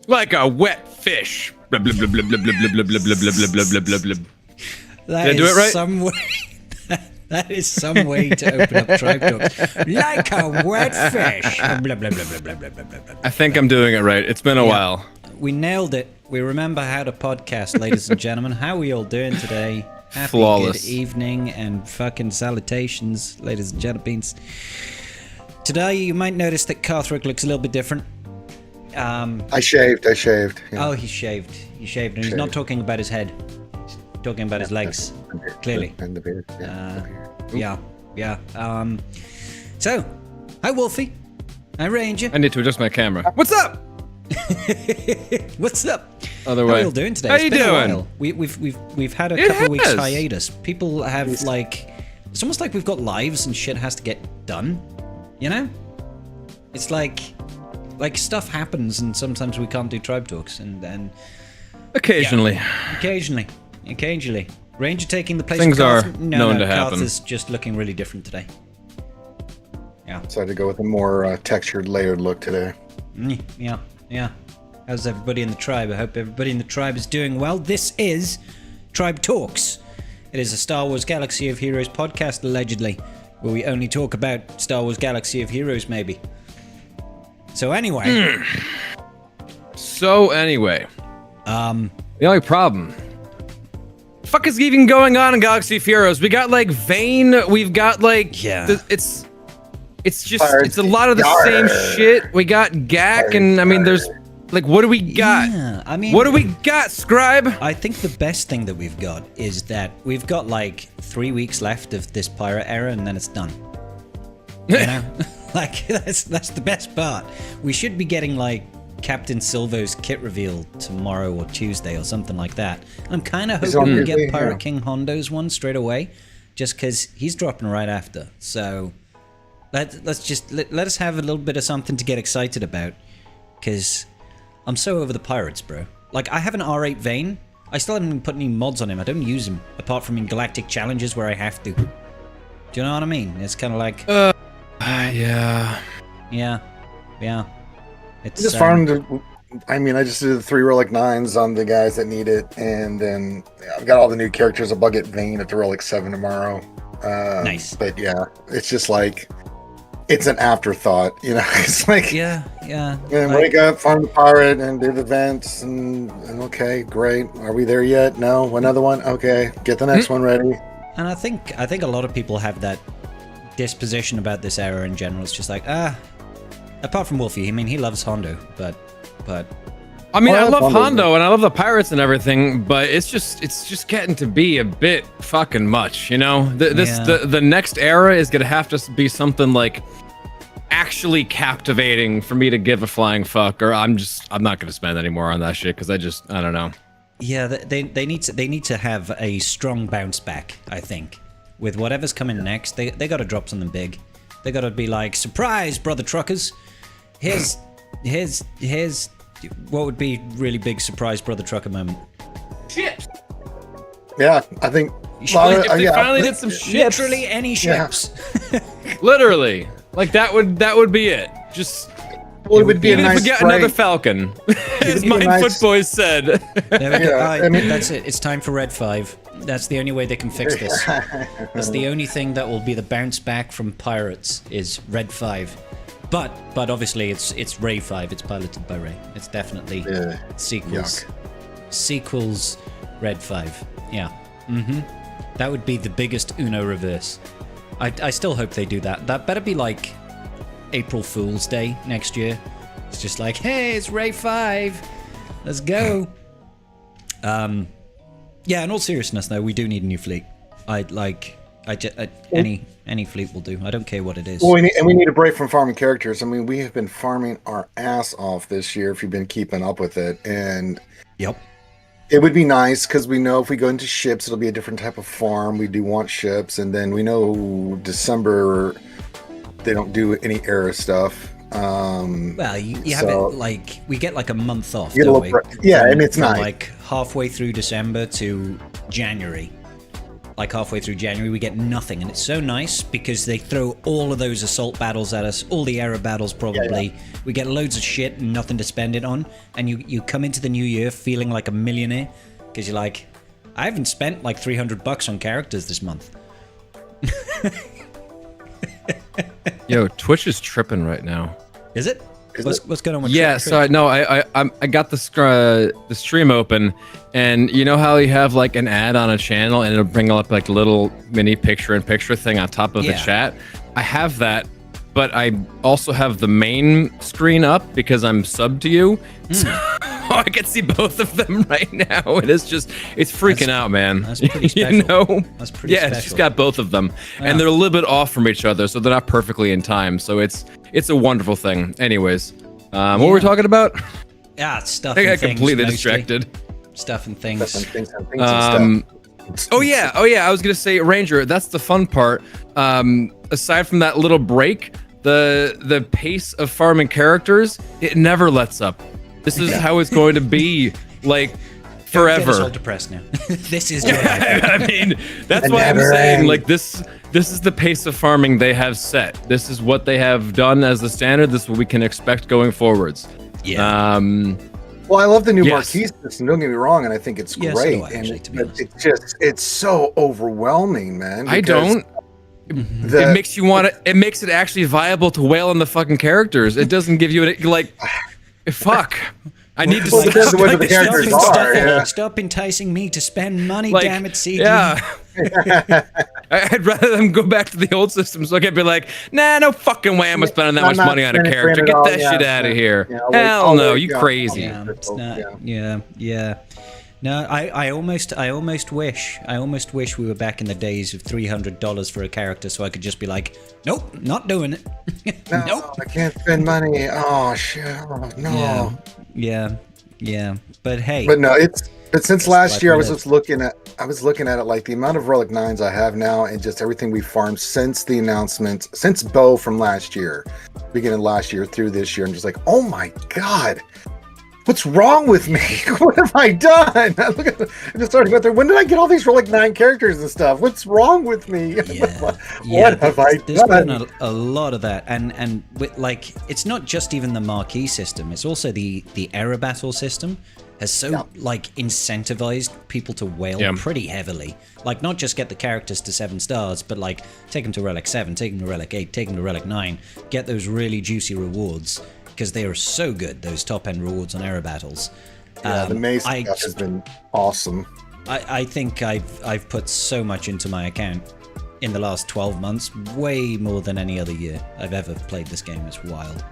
Like a wet fish. Blah, blah, blah, blah, blah, blah, blah, blah, blah, blah, blah, blah, blah, blah, blah. Did I do it right? Some way, that is some way to open up Tribe Talks. Like a wet fish. Blah, blah, blah, blah, blah, blah, blah, blah. I think I'm doing it right. It's been a while. We nailed it. We remember how to podcast, ladies and gentlemen. How are we all doing today? Happy Flawless. Good evening and fucking salutations, ladies and gentlemen. Today, you might notice that Carthrick looks a little bit different. I shaved. Yeah. Oh, he shaved. He shaved, and he's not talking about his head. He's talking about his legs. Clearly. And the beard. Yeah. So, hi Wolfie. Hi Ranger. I need to adjust my camera. What's up? What's up? Other How are way. you all doing today? How It's you been a doing? while. We've had a It couple of weeks has. hiatus. People have like, it's almost like we've got lives and shit has to get done. You know? It's like stuff happens and sometimes we can't do Tribe Talks and then Occasionally. occasionally. Ranger taking the place. Things of are Garth. known to Garth happen. is just looking really different today. Yeah. So I had to go with a more textured, layered look today. Yeah. How's everybody in the tribe? I hope everybody in the tribe is doing well. This is Tribe Talks. It is a Star Wars Galaxy of Heroes podcast, allegedly, where we only talk about Star Wars Galaxy of Heroes, maybe. So anyway. The only problem. Fuck is even going on in Galaxy of Heroes? We got like Vayne. We've got like it's just it's a lot of the same shit. We got Gak, and I mean there's like what do we got? Yeah, I mean, what do we got, Scribe? I think the best thing that we've got is that we've got like 3 weeks left of this pirate era, and then it's done. You know, like that's the best part. We should be getting like Captain Silvo's kit reveal tomorrow or Tuesday or something like that. I'm kind of hoping we get Pirate King Hondo's one straight away, just because he's dropping right after. So let's just let us have a little bit of something to get excited about, because I'm so over the pirates, bro. Like, I have an R8 Vayne. I still haven't even put any mods on him. I don't use him, apart from in Galactic Challenges where I have to. Do you know what I mean? It's kind of like... Yeah. It's Just farmed. I mean, I just did the 3 Relic 9s on the guys that need it, and then I've got all the new characters. I'll get Vayne at the Relic 7 tomorrow. Nice. But yeah, it's just like, it's an afterthought, you know? It's like, Yeah. and wake up, farm the pirate, and do the events, and okay, great. Are we there yet? No, another one. Okay, get the next one ready. And I think a lot of people have that disposition about this era in general. It's just like, apart from Wolfie, I mean, he loves Hondo, but I mean, I love Hondo's Hondo and I love the pirates and everything, but it's just getting to be a bit fucking much, you know? The next era is gonna have to be something like actually captivating for me to give a flying fuck, or I'm not gonna spend any more on that shit because I don't know. yeah, they need to have a strong bounce back. I think with whatever's coming next, they got to drop something big. They got to be like, surprise, brother truckers. Here's what would be really big surprise brother trucker moment. Shit. Yeah, I think. If they finally did some shit. Literally any ships. Literally, like that would be it. Just Well, it would be a even if nice we get break. another Falcon, as be a my nice- foot boys said. There we go. Yeah, I mean- That's it. It's time for Red 5. That's the only way they can fix this. That's the only thing that will be the bounce back from pirates is Red 5. But obviously it's Ray 5. It's piloted by Ray. It's definitely sequels. Yuck. Sequels Red 5. Yeah. That would be the biggest Uno reverse. I still hope they do that. That better be like April Fool's Day next year. It's just like, hey, it's Ray 5. Let's go. Yeah, in all seriousness, though, we do need a new fleet. Any fleet will do. I don't care what it is. Well, we need a break from farming characters. I mean, we have been farming our ass off this year if you've been keeping up with it. And Yep. it would be nice because we know if we go into ships, it'll be a different type of farm. We do want ships. And then we know December, they don't do any era stuff. Well, you have so- it like, we get like a month off, You get a don't little we? break. Yeah, and it's from nice. like halfway through December to January. like halfway through January, we get nothing, and it's so nice because they throw all of those assault battles at us, all the era battles probably. Yeah. We get loads of shit and nothing to spend it on, and you come into the new year feeling like a millionaire because you're like, I haven't spent like $300 on characters this month. Yo, Twitch is tripping right now. Is it? What's going on with Yeah, Twitch? so I got the stream open, and you know how you have like an ad on a channel and it'll bring up like a little mini picture-in-picture thing on top of the chat? I have that, but I also have the main screen up because I'm subbed to you. So I can see both of them right now, and it's freaking out, man. That's pretty special. You know? That's pretty special. Yeah, she's got both of them, and they're a little bit off from each other, so they're not perfectly in time. So it's a wonderful thing. Anyways, what were we talking about? Yeah, stuff. I got completely distracted. Stuff and things. Stuff and things and stuff. Oh yeah. I was gonna say, Ranger. That's the fun part. Aside from that little break, the pace of farming characters, it never lets up. This is how it's going to be, like, forever. Don't get us all depressed now. This is your life. I mean, that's why I'm saying, like, this is the pace of farming they have set. This is what they have done as the standard. This is what we can expect going forwards. Yeah. Well, I love the new marquee system. Don't get me wrong, and I think it's great. So do I, actually, to be honest. It's so overwhelming, man. I don't. It makes you want to. It makes it actually viable to wail on the fucking characters. It doesn't give you like, fuck. I need to well, depends on what the characters are. Stop enticing me to spend money, like, damn it, CG. Yeah. I'd rather them go back to the old system so I could be like, nah, no fucking way I'm spending that much money on a character. Get that shit out of here. Hell no, you crazy. Yeah, it's not, yeah. No, I almost wish we were back in the days of $300 for a character so I could just be like, nope, not doing it. No, nope. I can't spend money. Oh shit. Oh, no. Yeah. But hey. But no, but since last year I was looking at it like the amount of Relic 9s I have now and just everything we farmed since the announcement, since Bow from last year, beginning of last year through this year. I'm just like, oh my god. What's wrong with me? What have I done? I just started going there. When did I get all these Relic 9 characters and stuff? What's wrong with me? What have I done? There's been a lot of that, and with, like, it's not just even the marquee system. It's also the era battle system has like incentivized people to wail pretty heavily. Like, not just get the characters to 7 stars, but like take them to Relic 7, take them to Relic 8, take them to Relic 9, get those really juicy rewards. Because they are so good, those top-end rewards on era battles. Yeah, the maze stuff has been awesome. I think I've put so much into my account in the last 12 months, way more than any other year I've ever played this game. It's wild.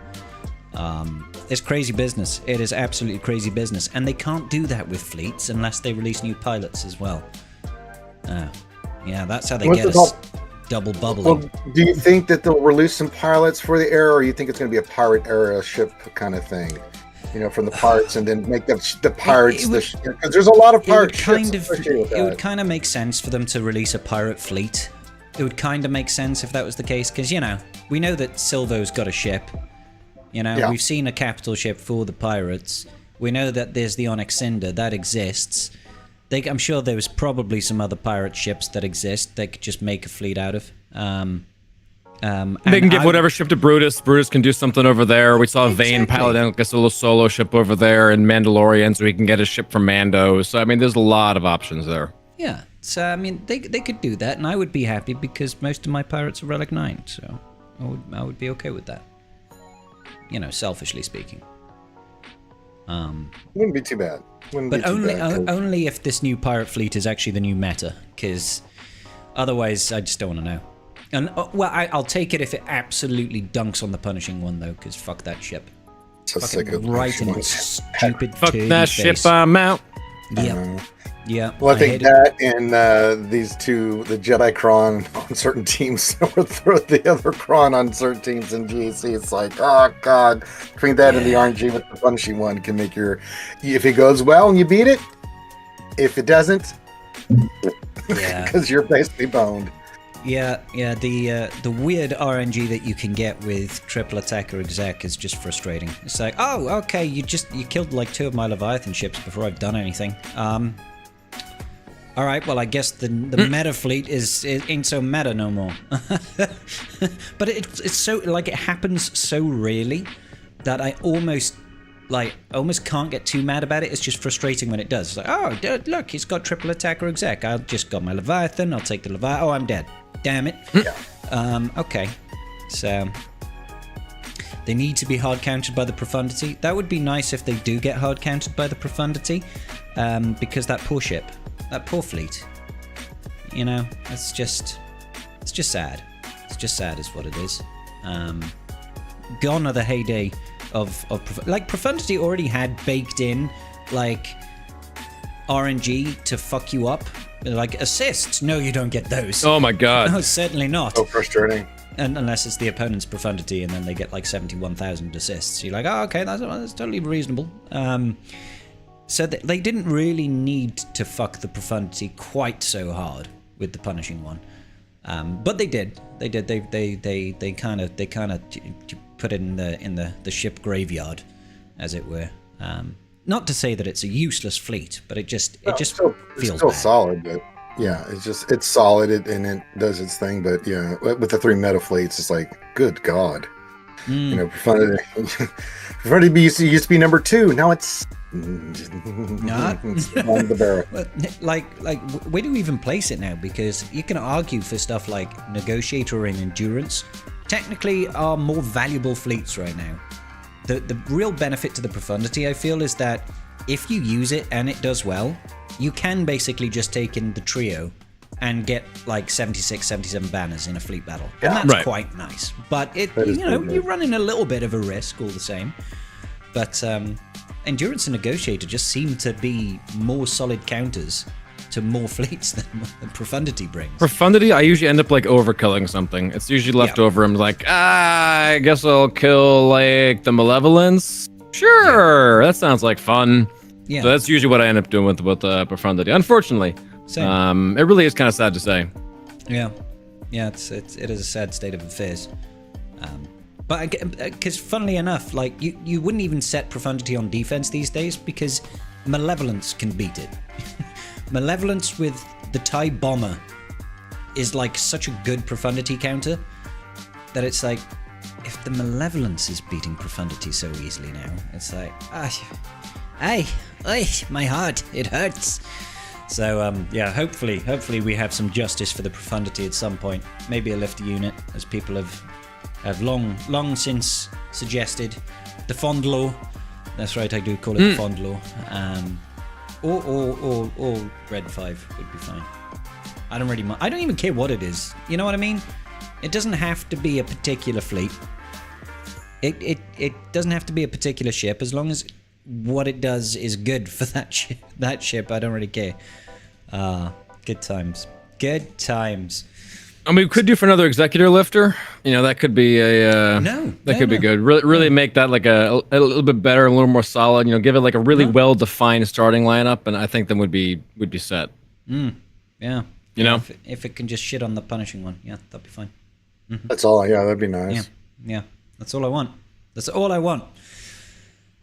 It's crazy business. It is absolutely crazy business. And they can't do that with fleets unless they release new pilots as well. Yeah, that's how they get us. Double bubbling. Well, do you think that they'll release some pilots for the era, or you think it's going to be a pirate era ship kind of thing? You know, from the pirates, and then make the pirates because there's a lot of pirate ships. It would kind of make sense for them to release a pirate fleet. It would kind of make sense if that was the case, because we know that Silvo's got a ship. We've seen a capital ship for the pirates. We know that there's the Onyx Cinder that exists. I'm sure there was probably some other pirate ships that exist they could just make a fleet out of. They can give whatever ship to Brutus. Brutus can do something over there. We saw Vane pilot in like a little solo ship over there in Mandalorian, so he can get a ship from Mando. So, I mean, there's a lot of options there. Yeah. So, I mean, they could do that, and I would be happy because most of my pirates are Relic 9, so I would be okay with that. Selfishly speaking. Wouldn't be too bad. But only if this new pirate fleet is actually the new meta, because otherwise I just don't want to know. And I'll take it if it absolutely dunks on the punishing one, though, because fuck that ship. Right in its stupid fuck that ship, I'm out. Yeah. Well, I think that and the Jedi Cron on certain teams or throw the other Cron on certain teams in GAC. It's like, oh god, between that and the RNG with the punishing one can make if it goes well and you beat it, if it doesn't, because you're basically boned. Yeah, the weird RNG that you can get with triple attack or exec is just frustrating. It's like, oh, okay, you killed like 2 of my Leviathan ships before I've done anything. All right, well, I guess the meta fleet ain't so meta no more. But it's so, like, it happens so rarely that I almost can't get too mad about it. It's just frustrating when it does. It's like, oh, look, he's got triple attack or exec. I just got my Leviathan. I'll take the Leviathan. Oh, I'm dead. Damn it. Yeah. Okay. So they need to be hard countered by the profundity. That would be nice if they do get hard countered by the profundity, because that poor ship, that poor fleet, you know, it's just sad. It's just sad is what it is. Gone are the heyday of like profundity already had baked in like RNG to fuck you up, like assists. No, you don't get those. Oh my god. No, certainly not. So frustrating. And unless it's the opponent's profundity, and then they get like 71,000 assists. You're like, oh, okay, that's totally reasonable. So they didn't really need to fuck the profundity quite so hard with the punishing one, but they did. They kind of put it in the ship graveyard, as it were. Not to say that it's a useless fleet, but it just feels still bad. solid, but yeah, it's solid and it does its thing. But yeah, with the 3 meta fleets, it's like, good god, you know, profundity used to be number 2. Now it's not on the barrel. like where do we even place it now? Because you can argue for stuff like negotiator and endurance technically are more valuable fleets right now. The real benefit to the profundity, I feel, is that if you use it and it does well, you can basically just take in the trio and get like 76, 77 banners in a fleet battle. And that's quite nice. But you're running a little bit of a risk all the same. But endurance and negotiator just seem to be more solid counters to more fleets than profundity brings. Profundity, I usually end up like overkilling something. It's usually left over. I'm like, I guess I'll kill like the malevolence. Sure, that sounds like fun. Yeah. So that's usually what I end up doing with profundity. Unfortunately, same. It really is kind of sad to say. Yeah, it is a sad state of affairs. But because funnily enough, like you wouldn't even set profundity on defense these days because malevolence can beat it. Malevolence with the TIE bomber is like such a good profundity counter that it's like, if the malevolence is beating profundity so easily now, it's like, my heart, it hurts. So hopefully we have some justice for the profundity at some point. Maybe a lifter unit, as people have long since suggested. The Fond Law, that's right, I do call it the Fond Law. Or Red 5 would be fine. I don't really mind. I don't even care what it is. You know what I mean? It doesn't have to be a particular fleet. It doesn't have to be a particular ship, as long as what it does is good for that ship. I don't really care. Good times. Good times. I mean, we could do for another executor lifter. You know, that could be a be good. Really make that like a little bit better, a little more solid. You know, give it like a really well defined starting lineup, and I think then would be set. Yeah. You know, if it can just shit on the punishing one, yeah, that'd be fine. Mm-hmm. That's all. Yeah, that'd be nice. Yeah. That's all I want. That's all I want.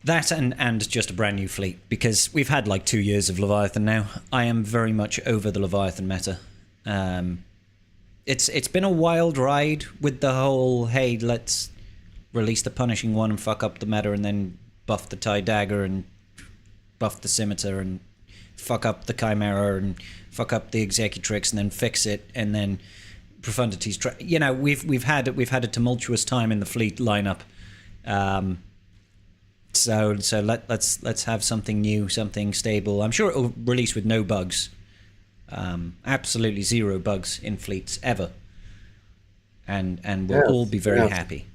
That and just a brand new fleet, because we've had like 2 years of Leviathan now. I am very much over the Leviathan meta. It's been a wild ride with the whole, hey, let's release the punishing one and fuck up the meta, and then buff the TIE dagger and buff the scimitar and fuck up the chimera and fuck up the executrix and then fix it, and then profundity's we've had a tumultuous time in the fleet lineup. So let's have something new, something stable. I'm sure it'll release with no bugs. Absolutely 0 bugs in fleets ever, and we'll all be very happy.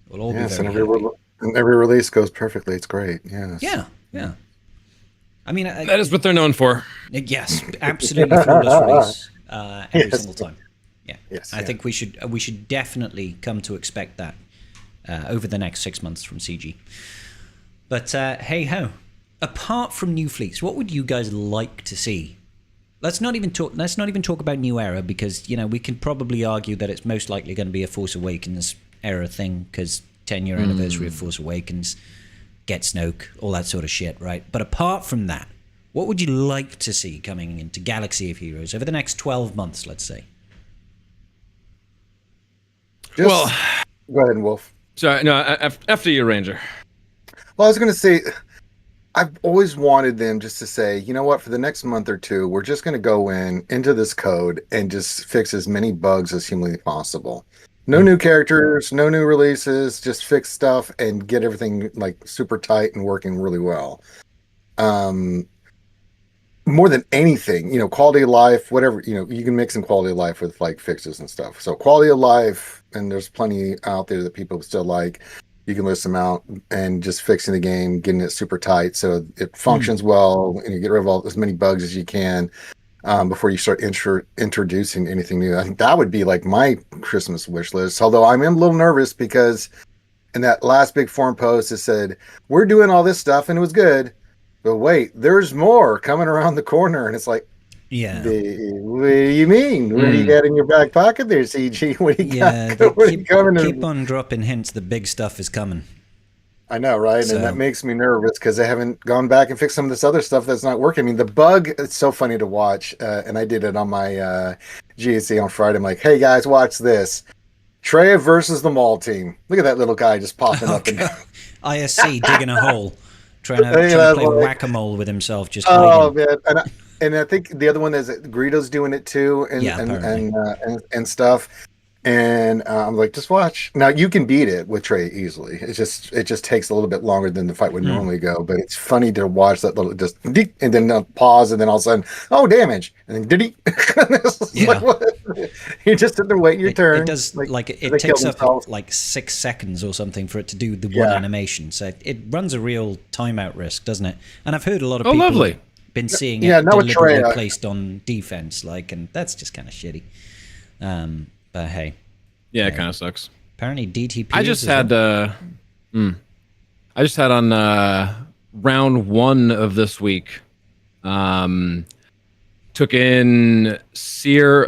We'll all be very happy. And every release goes perfectly. It's great. Yes. Yeah. I mean, that is what they're known for. Yes, absolutely flawless release every single time. Yeah. Yes. I think we should definitely come to expect that over the next 6 months from CG. But hey ho, apart from new fleets, what would you guys like to see? Let's not even talk about New Era, because we can probably argue that it's most likely going to be a Force Awakens era thing, because 10-year anniversary of Force Awakens, get Snoke, all that sort of shit, right? But apart from that, What would you like to see coming into Galaxy of Heroes over the next 12 months, let's say? Go ahead, Wolf. Sorry, no, after you, Ranger. Well, I was going to say, I've always wanted them just to say, you know what, for the next month or two, we're just going to go into this code and just fix as many bugs as humanly possible. No new characters, no new releases, just fix stuff and get everything like super tight and working really well. More than anything, quality of life, whatever, you can mix in quality of life with like fixes and stuff. So quality of life, and there's plenty out there that people still like. You can list them out and just fixing the game, getting it super tight so it functions well, and you get rid of as many bugs as you can before you start introducing anything new. I think that would be like my Christmas wish list. Although I'm a little nervous because in that last big forum post, it said, we're doing all this stuff and it was good, but wait, there's more coming around the corner. And it's like, yeah. What do you mean? What do you got in your back pocket there, CG? What do you got? Keep on dropping hints. The big stuff is coming. I know, right? So. And that makes me nervous because they haven't gone back and fixed some of this other stuff that's not working. I mean, the bug, it's so funny to watch. And I did it on my GSC on Friday. I'm like, hey, guys, watch this. Trey versus the mall team. Look at that little guy just popping up. And ISC digging a hole. Trying to play whack-a-mole with himself. Just hiding. Man. And I think the other one is Greedo's doing it too, and stuff. And I'm like, just watch. Now you can beat it with Trey easily. It just takes a little bit longer than the fight would normally go. But it's funny to watch that little just and then pause, and then all of a sudden, oh, damage, and then did like, what? You just sit there waiting your turn. It does it takes up like 6 seconds or something for it to do the one animation. So it runs a real timeout risk, doesn't it? And I've heard a lot of people been seeing it deliberately placed on defense, and that's just kind of shitty. But hey, it kind of sucks. Apparently, DTP. I just had on round 1 of this week. Took in Seer,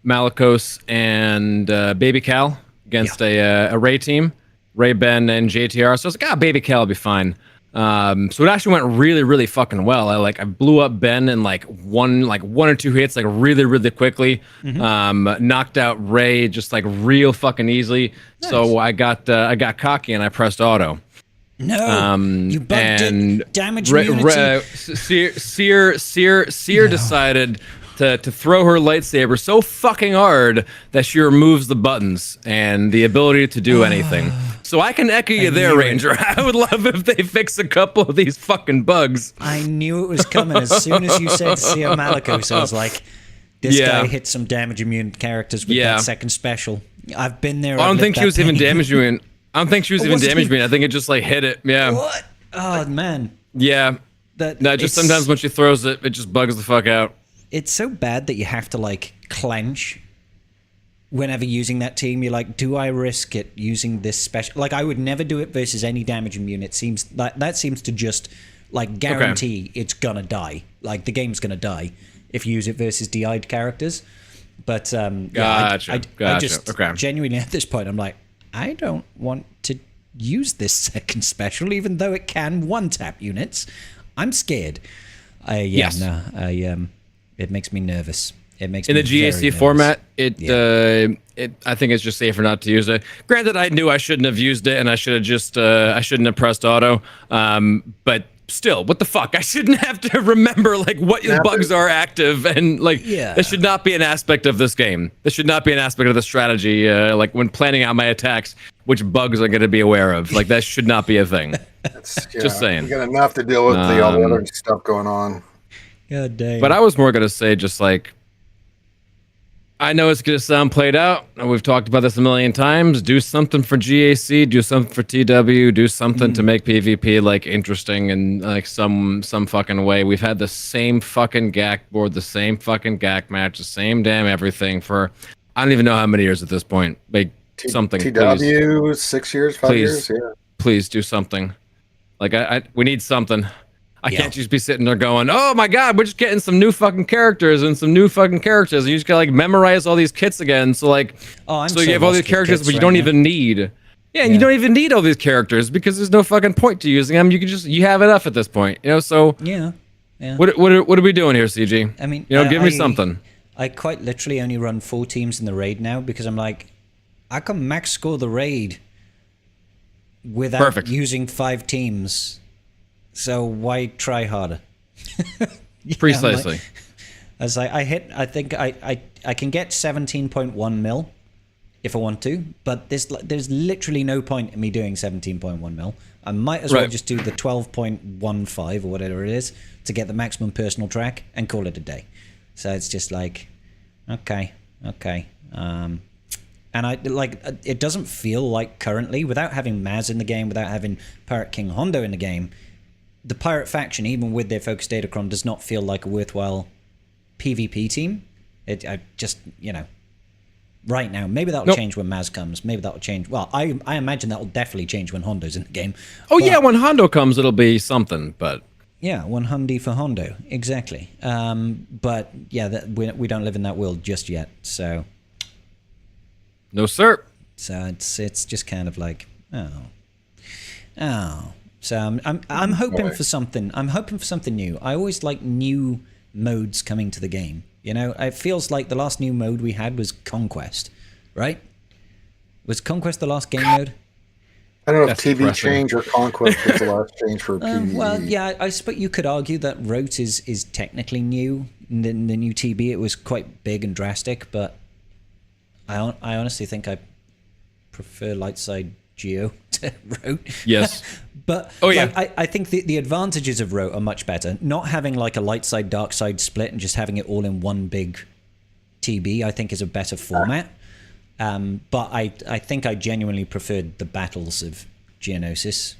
Malicos, and Baby Cal against a Ray team, Ray, Ben, and JTR. So I was like, Baby Cal will be fine. So it actually went really, really fucking well. I blew up Ben in one or two hits, really, really quickly. Knocked out Ray just real fucking easily. Nice. So I got cocky and I pressed auto. No, you bugged it. Damage immunity. Seer decided to throw her lightsaber so fucking hard that she removes the buttons and the ability to do anything. So I can echo you there, Ranger. I would love if they fix a couple of these fucking bugs. I knew it was coming as soon as you said Seer Malicos. I was like, this guy hit some damage immune characters with that second special. I've been there. I don't think she was even damage immune. I don't think she was even damage immune. I think it just hit it. Yeah. What? Oh man. Yeah. Just sometimes when she throws it, it just bugs the fuck out. It's so bad that you have to clench whenever using that team. You're like, do I risk it using this special? I would never do it versus any damage immune. It seems that seems to just guarantee it's gonna die. The game's gonna die if you use it versus DI'd characters. But gotcha. I just genuinely at this point I'm like, I don't want to use this second special, even though it can one-tap units. I'm scared. It makes me nervous. It makes me in the GAC format. I think it's just safer not to use it. Granted, I knew I shouldn't have used it, and I should have just I shouldn't have pressed auto. But still, what the fuck? I shouldn't have to remember what bugs are active, and that should not be an aspect of this game. This should not be an aspect of the strategy. When planning out my attacks, which bugs I'm going to be aware of. That should not be a thing. Just saying. You got enough to deal with all the other stuff going on. God dang. But I was more going to say just I know it's going to sound played out. We've talked about this a million times. Do something for GAC. Do something for TW. Do something to make PvP interesting in some fucking way. We've had the same fucking GAC board, the same fucking GAC match, the same damn everything for I don't even know how many years at this point. Something. TW, please. 6 years, 5 years. Yeah. Please do something. We need something. I can't just be sitting there going, oh my god, we're just getting some new fucking characters and some new fucking characters, and you just gotta memorize all these kits again. So so you have all these characters, but you don't even need. Yeah, and you don't even need all these characters because there's no fucking point to using them. You have enough at this point, So Yeah. What are we doing here, CG? I mean, give me something. I quite literally only run 4 teams in the raid now because I'm like, I can max score the raid without using 5 teams. So why try harder? Precisely. I think I can get 17.1 mil if I want to, but there's literally no point in me doing 17.1 mil. I might as well just do the 12.15 or whatever it is to get the maximum personal track and call it a day. So it's just like, okay. And it doesn't feel like currently, without having Maz in the game, without having Pirate King Hondo in the game, the Pirate faction, even with their Focus Datacron, does not feel like a worthwhile PvP team. I just, right now, maybe that'll change when Maz comes. Maybe that'll change. Well, I imagine that'll definitely change when Hondo's in the game. Yeah, when Hondo comes, it'll be something, but... Yeah, 100 for Hondo, exactly. But yeah, we don't live in that world just yet, so... No, sir. So it's just kind of like, oh. So I'm hoping for something. I'm hoping for something new. I always like new modes coming to the game. It feels like the last new mode we had was Conquest, right? Was Conquest the last game mode? I don't know if TV change or Conquest was the last change for PvE. Well, yeah, I suppose you could argue that Rote is technically new. The new TB, it was quite big and drastic, but I honestly think I prefer Lightside Geo to Rote. Yes. But I think the advantages of Rote are much better. Not having like a light side, dark side split and just having it all in one big TB, I think is a better format. But I think I genuinely preferred the battles of Geonosis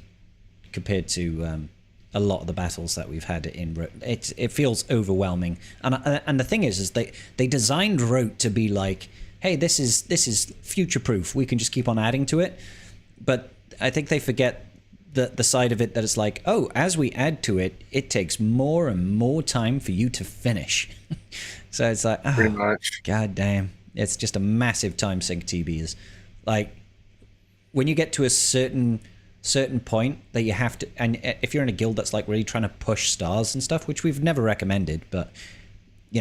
compared to a lot of the battles that we've had in Rote. It feels overwhelming. And the thing is they designed Rote to be like, hey, this is future proof. We can just keep on adding to it. But I think they forget the side of it that it's like, oh, as we add to it, it takes more and more time for you to finish. So it's like, pretty much. God damn. It's just a massive time sink TBs. Like, when you get to a certain point that you have to, and if you're in a guild that's like really trying to push stars and stuff, which we've never recommended, but you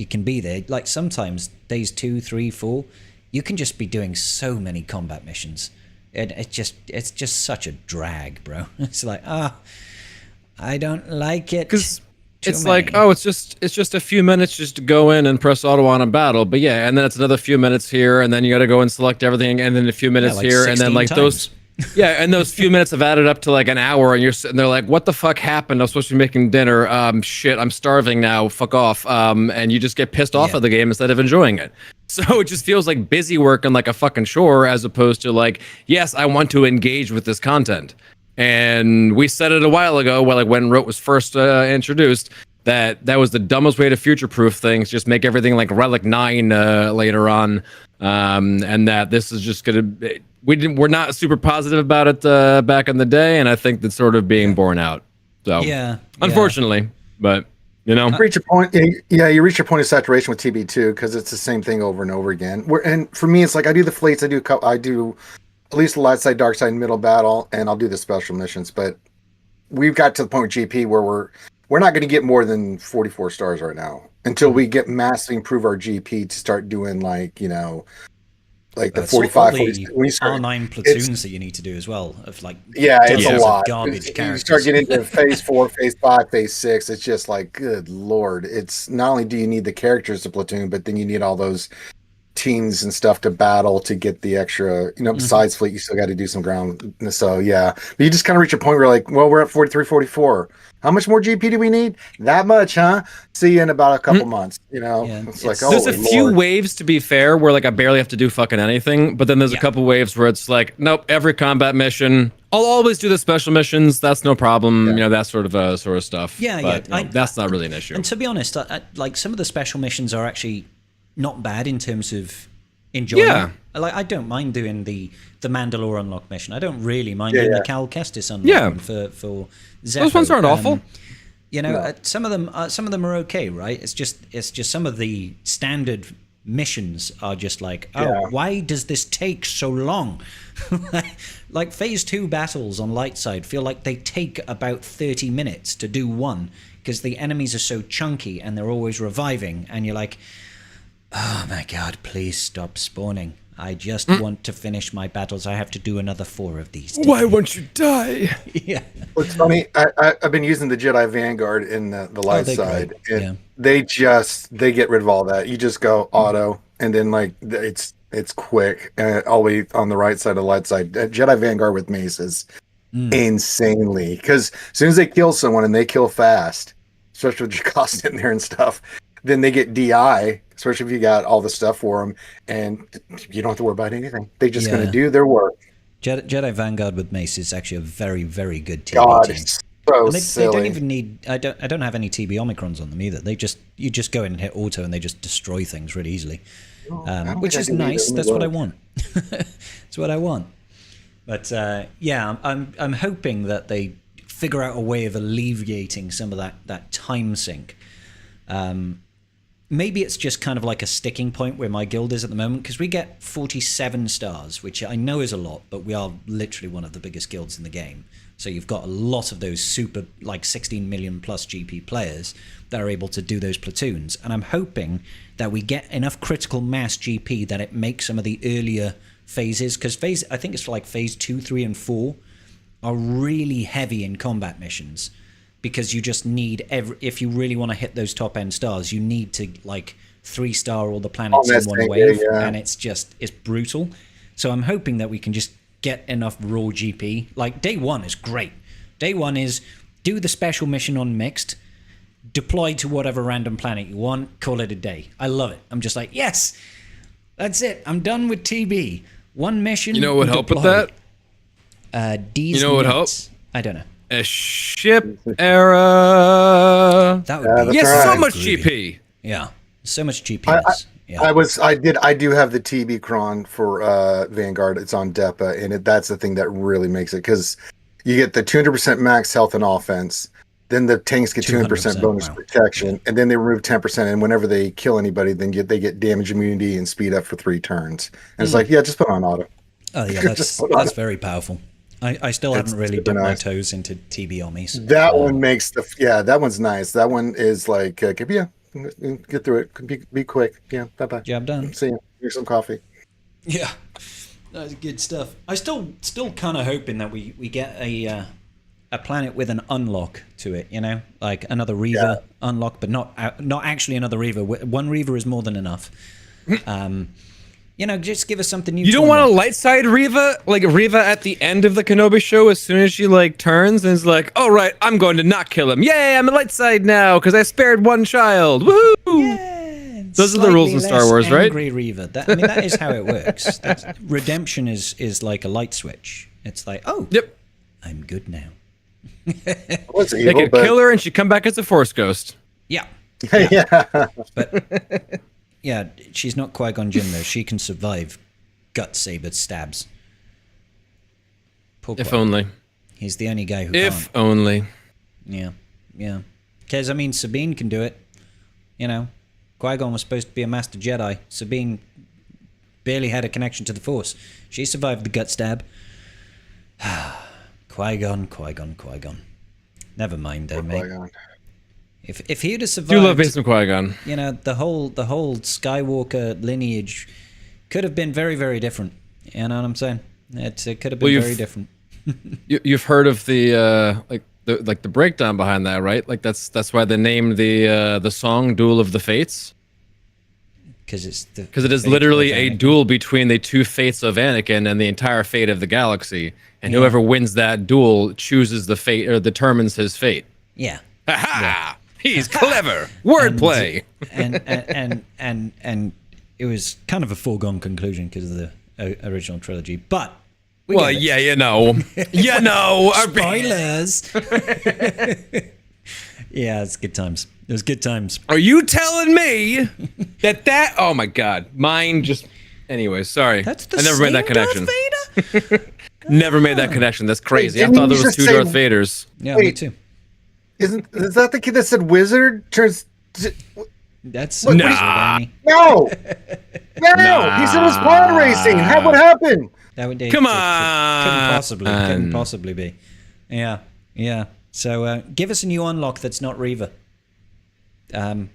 can be there. Like sometimes days 2, 3, 4, you can just be doing so many combat missions. It's just such a drag, bro. It's like, I don't like it. Because it's like, it's just a few minutes just to go in and press auto on a battle. But yeah, and then it's another few minutes here, and then you got to go and select everything, and then a few minutes like here, and then like times. and those few minutes have added up to like an hour, and you're sitting there like, what the fuck happened? I was supposed to be making dinner. Shit, I'm starving now. Fuck off. And you just get pissed off of the game instead of enjoying it. So it just feels like busy work on like a fucking chore, as opposed to like, yes, I want to engage with this content. And we said it a while ago, when Rote was first introduced, that was the dumbest way to future-proof things. Just make everything like Relic 9 later on, and that this is just gonna. We're not super positive about it back in the day, and I think that's sort of being borne out. So unfortunately, but. You reach a point. Yeah, you reach your point of saturation with TB2 because it's the same thing over and over again. And for me, it's like I do the fleets, I do at least the light side, dark side, middle battle, and I'll do the special missions. But we've got to the point with GP where we're not going to get more than 44 stars right now until we get massively improve our GP to start doing like the 45, 40, when you start, R9 platoons that you need to do as well of like it's a lot. Garbage you start getting into phase 4, phase 5, phase 6. It's just like, good lord! It's not only do you need the characters to platoon, but then you need all those teams and stuff to battle to get the extra. Besides fleet, you still got to do some ground. So but you just kind of reach a point where you're like, well, we're at 43, 44. How much more GP do we need? That much, huh? See you in about a couple months. It's like, there's a few waves, to be fair, where like I barely have to do fucking anything. But then there's a couple waves where it's like, nope, every combat mission. I'll always do the special missions. That's no problem. That sort of stuff. That's not really an issue. And to be honest, like some of the special missions are actually not bad in terms of enjoyment. Yeah. Like I don't mind doing the Mandalore unlock mission. I don't really mind doing the Cal Kestis unlock for Zepho. Those ones aren't awful. Some of them are okay, right? It's just some of the standard missions are just like, why does this take so long? Like phase 2 battles on light side feel like they take about 30 minutes to do one because the enemies are so chunky and they're always reviving, and you're like, oh my god, please stop spawning. I just want to finish my battles. I have to do another 4 of these today. Why won't you die? Yeah. Well, it's funny. I've been using the Jedi Vanguard in the light side, great. and they get rid of all that. You just go auto, and then like it's quick, and all the way on the right side of the light side. Jedi Vanguard with mace is insanely, because as soon as they kill someone and they kill fast, especially with your cost in there and stuff, then they get DI. Especially if you got all the stuff for them, and you don't have to worry about anything. They're just going to do their work. Jedi Vanguard with mace is actually a very, very good TB God, team. it's so They don't even need. I don't have any TB Omicrons on them either. You just go in and hit auto, and they just destroy things really easily, which is nice. That's what I want. That's what I want. But I'm hoping that they figure out a way of alleviating some of that time sink. Maybe it's just kind of like a sticking point where my guild is at the moment, because we get 47 stars, which I know is a lot, but we are literally one of the biggest guilds in the game. So you've got a lot of those super, like 16 million plus GP players that are able to do those platoons. And I'm hoping that we get enough critical mass GP that it makes some of the earlier phases, because I think it's like phase 2, 3, and 4 are really heavy in combat missions. Because you just need if you really want to hit those top end stars, you need to like 3-star all the planets in one wave, and it's brutal. So I'm hoping that we can just get enough raw GP. Like day 1 is great. Day 1 is do the special mission on mixed, deploy to whatever random planet you want, call it a day. I love it. I'm just like, yes, that's it. I'm done with TB. One mission. You know what would help with that? D's you know what would help? I don't know. A ship era. That would be so much GP. Yeah, so much GP. I do have the TB cron for Vanguard. It's on Depa, and that's the thing that really makes it, because you get the 200% max health and offense. Then the tanks get 200% bonus protection, and then they remove 10%. And whenever they kill anybody, then they get damage immunity and speed up for 3 turns. And it's like, just put on auto. Oh yeah, that's very powerful. I still haven't really dipped my toes into TB Omnis. That one makes that one's nice. That one is like, get through it. Be quick. Yeah, bye-bye. Job done. See you. Here's some coffee. Yeah, that's good stuff. I still kind of hoping that we get a planet with an unlock to it, like another Reaver unlock, but not actually another Reaver. One Reaver is more than enough. Just give us something new. You don't want a light side Reva? Like Reva at the end of the Kenobi show, as soon as she like turns and is like, all right, I'm going to not kill him. Yay, I'm a light side now because I spared one child. Woohoo! Yeah, those are the rules in Star Wars, right? Angry Reva. That is how it works. Redemption is like a light switch. It's like, yep, I'm good now. They could kill her and she'd come back as a Force ghost. Yeah. Yeah. But yeah, she's not Qui-Gon Jinn though. She can survive gut-sabered stabs. If only. He's the only guy who can't. If only. Yeah. Because, Sabine can do it. Qui-Gon was supposed to be a master Jedi. Sabine barely had a connection to the Force. She survived the gut stab. Qui-Gon. Never mind, mate. Qui-Gon. If he'd have survived, do love me some Qui-Gon. The whole Skywalker lineage could have been very, very different. You know what I'm saying? It could have been very different. You've heard of the the breakdown behind that, right? Like that's why they named the song "Duel of the Fates." Because it is literally a duel between the two fates of Anakin and the entire fate of the galaxy, and whoever wins that duel chooses the fate or determines his fate. Yeah. Ha-ha! Yeah. He's clever. Wordplay. And it was kind of a foregone conclusion because of the original trilogy, but spoilers. Yeah, it's good times. It was good times. Are you telling me that? Oh my God, mine just. Anyway, sorry. I never made that connection. Never made that connection. That's crazy. I thought there was 2 Darth Vaders. Yeah, me too. Is that the kid that said wizard turns? That's no. He said it was pod racing. What happened? That would come on. Couldn't possibly be. Yeah. So give us a new unlock that's not Reaver. I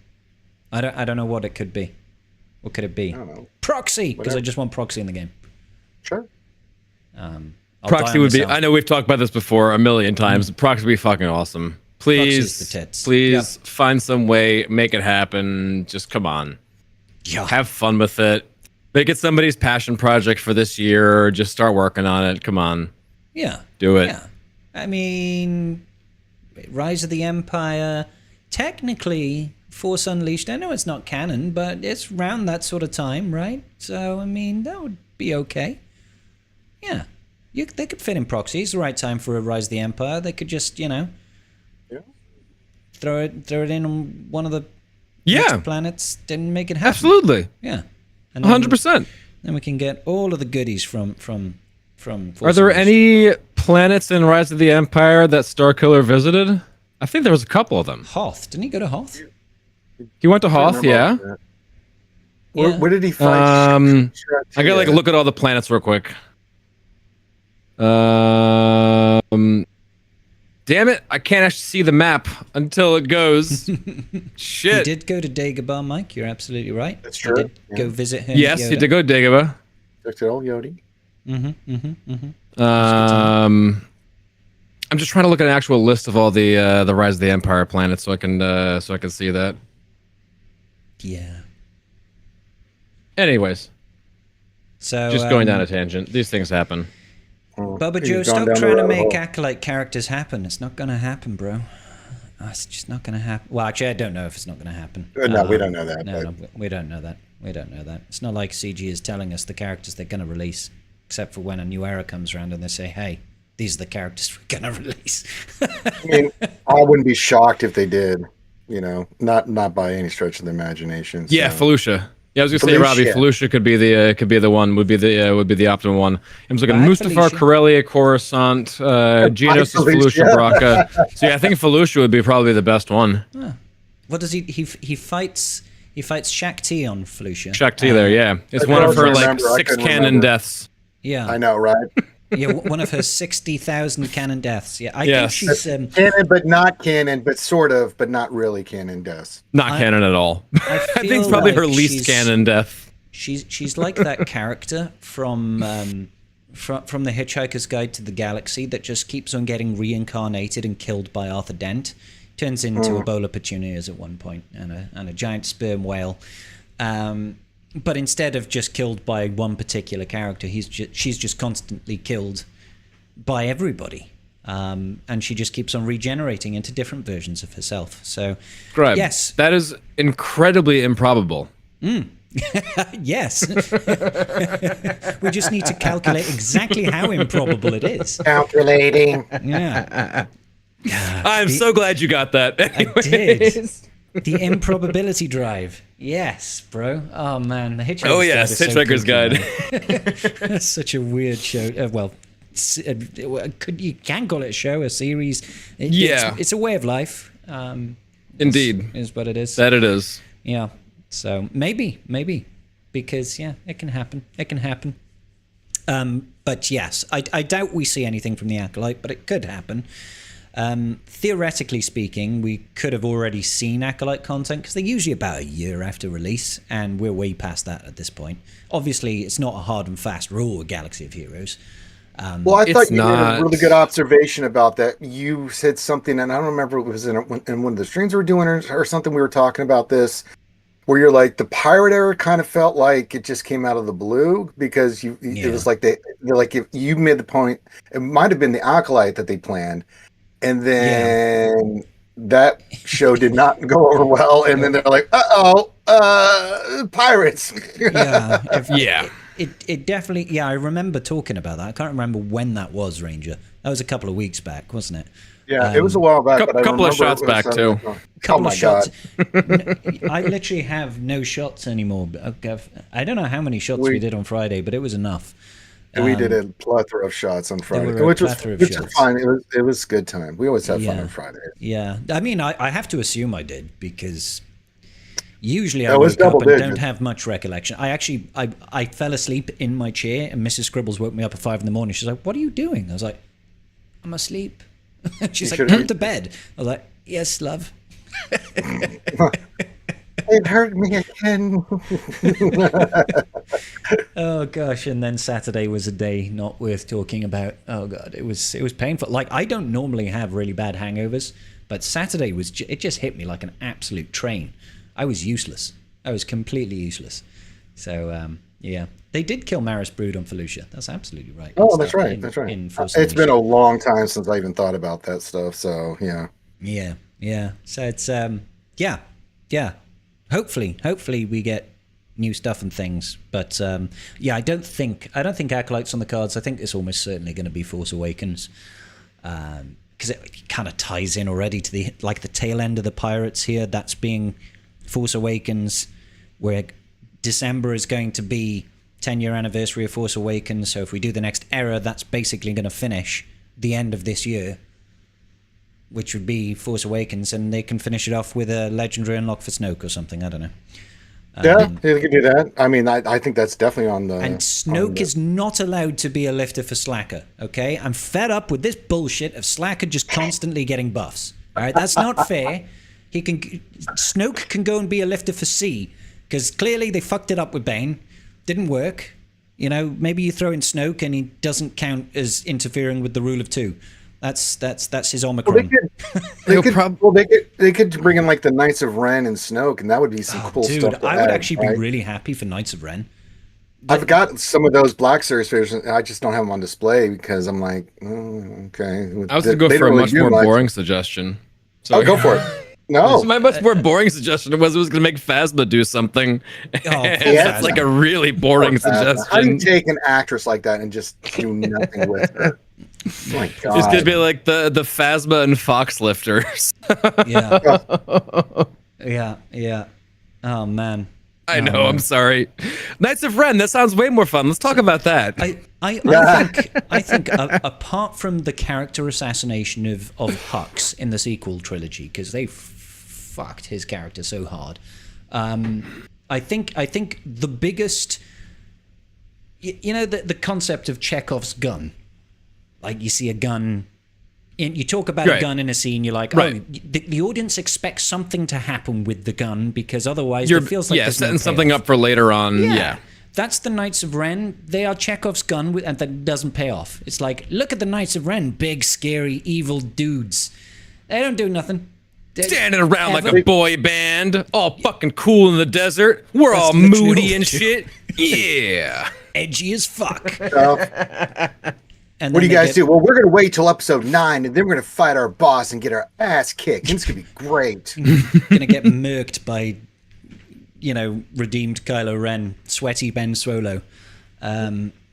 don't know what it could be. What could it be? I don't know. Proxy, because I just want proxy in the game. Sure. Proxy would be. I know we've talked about this before a million times. Proxy would be fucking awesome. Please, the tits. please find some way, make it happen. Just come on. Yeah. Have fun with it. Make it somebody's passion project for this year. Just start working on it. Come on. Yeah. Do it. Yeah. I mean, Rise of the Empire, technically, Force Unleashed, I know it's not canon, but it's around that sort of time, right? So, I mean, that would be okay. Yeah. They could fit in Proxy. It's the right time for a Rise of the Empire. They could just, throw it in on one of the next planets, then make it happen. Absolutely. Yeah. And 100%. Then we can get all of the goodies from Force Are there Unleashed. any planets in Rise of the Empire that Starkiller visited? I think there was a couple of them. Hoth. Didn't he go to Hoth? He went to Hoth, yeah. Where did he fight? I gotta look at all the planets real quick. Damn it! I can't actually see the map until it goes. Shit. He did go to Dagobah, Mike. You're absolutely right. That's true. He did go visit her. Yes, he did go to Dagobah. Looked at old Yodi. I'm just trying to look at an actual list of all the Rise of the Empire planets so I can see that. Yeah. Anyways, So just going down a tangent. These things happen. Bubba Joe, stop trying to make Acolyte characters happen. It's not gonna happen, bro. It's just not gonna happen. Well, actually, I don't know if it's not gonna happen. No, we don't know that. No, we don't know that. We don't know that. It's not like CG is telling us the characters they're gonna release, except for when a new era comes around and they say, "Hey, these are the characters we're gonna release." I mean, I wouldn't be shocked if they did. Not by any stretch of the imagination. So. Yeah, Felucia. Yeah, I was gonna say, Robbie, Felucia could be the one. Would be the optimum one. I was looking at Mustafar, Corellia, Coruscant, Geonosis, Felucia, Braca. So yeah, I think Felucia would be probably the best one. What does he fights? He fights Shak T on Felucia. Shak T there, yeah. It's one of her like 6 canon deaths. Yeah, I know, right? Yeah, one of her 60,000 canon deaths. Yeah, I think she's canon, but not canon, but sort of, but not really canon deaths. Not canon at all. I think it's probably her least canon death. She's like that character from the Hitchhiker's Guide to the Galaxy that just keeps on getting reincarnated and killed by Arthur Dent. Turns into Ebola petunias at one point and a giant sperm whale. But instead of just killed by one particular character, she's just constantly killed by everybody. And she just keeps on regenerating into different versions of herself. So, Scribe, yes. That is incredibly improbable. Yes. We just need to calculate exactly how improbable it is. Calculating. Yeah. I'm so glad you got that. I did. The improbability drive. Yes, bro. Oh, man. The Hitchhiker's Guide. Yes, Hitchhiker's Guide. That's such a weird show. You can call it a show, a series. It's a way of life. Indeed. Is what it is. That it is. Yeah. So maybe. Because, it can happen. It can happen. But yes, I doubt we see anything from the Acolyte, but it could happen. Theoretically speaking, we could have already seen Acolyte content because they're usually about a year after release, and we're way past that at this point. Obviously, it's not a hard and fast rule with Galaxy of Heroes. Well, I thought you did a really good observation about that. You said something, and I don't remember if it was in one of the streams we were doing or something. We were talking about this, where you're like, the pirate era kind of felt like it just came out of the blue because it was like they're like, if you made the point, it might have been the Acolyte that they planned. And then that show did not go over well. And then they're like, pirates. It definitely, I remember talking about that. I can't remember when that was, Ranger. That was a couple of weeks back, wasn't it? Yeah, it was a while back. A couple of shots back, too. Couple of shots. I literally have no shots anymore. I don't know how many shots we did on Friday, but it was enough. We did a plethora of shots on Friday, which was fine. It was a good time. We always have fun on Friday. Yeah, I mean, I have to assume I did because usually I wake up and don't have much recollection. I fell asleep in my chair, and Mrs. Scribbles woke me up at 5 a.m. She's like, "What are you doing?" I was like, "I'm asleep." She's You like, should- come to bed. I was like, yes, love. It hurt me again. Oh gosh, and then Saturday was a day not worth talking about. Oh god, it was painful. Like, I don't normally have really bad hangovers, but Saturday was it just hit me like an absolute train. I was useless. I was completely useless. So yeah, they did kill Maris Brood on Felucia. That's absolutely right. Oh, that's right. That's right. It's been a long time since I even thought about that stuff. So yeah. Yeah. So it's yeah. Hopefully we get new stuff and things. But yeah, I don't think Acolyte's on the cards. I think it's almost certainly going to be Force Awakens, because it kind of ties in already to the tail end of the Pirates here. That's being Force Awakens, where December is going to be 10-year anniversary of Force Awakens. So if we do the next era, that's basically going to finish the end of this year, which would be Force Awakens, and they can finish it off with a legendary unlock for Snoke or something. I don't know. Yeah, they can do that. I mean, I think that's definitely on the... And Snoke is not allowed to be a lifter for Slacker, okay? I'm fed up with this bullshit of Slacker just constantly getting buffs. All right, that's not fair. Snoke can go and be a lifter for C, because clearly they fucked it up with Bane. Didn't work. You know, maybe you throw in Snoke and he doesn't count as interfering with the rule of two. That's his Omicron. Well, they could bring in like the Knights of Ren and Snoke, and that would be some cool stuff. Dude, I would actually be really happy for Knights of Ren. I've got some of those Black Series figures. I just don't have them on display because I'm like, okay. I was going to go for a much more boring suggestion. So go for it. No. So my much more boring suggestion was it was going to make Phasma do something. That's like a really boring suggestion. How do you take an actress like that and just do nothing with her? Oh my God. It's going to be like the Phasma and Fox lifters. Yeah. Oh, man. I know. I'm sorry. Knights of Ren. That sounds way more fun. Let's talk about that. I think apart from the character assassination of Hux in the sequel trilogy, because they fucked his character so hard, I think the biggest, the concept of Chekhov's gun, like you see a gun. You talk about a gun in a scene, you're like, the audience expects something to happen with the gun, because otherwise it feels like there's setting no something up for later on. Yeah. That's the Knights of Ren. They are Chekhov's gun, and that doesn't pay off. It's like, look at the Knights of Ren, big, scary, evil dudes. They don't do nothing. Standing around like a boy band, all fucking cool in the desert. We're all moody and shit. Yeah. Edgy as fuck. And what do you guys do? Well, we're going to wait till episode 9, and then we're going to fight our boss and get our ass kicked. And it's going to be great. Going to get murked by, redeemed Kylo Ren, sweaty Ben Swolo.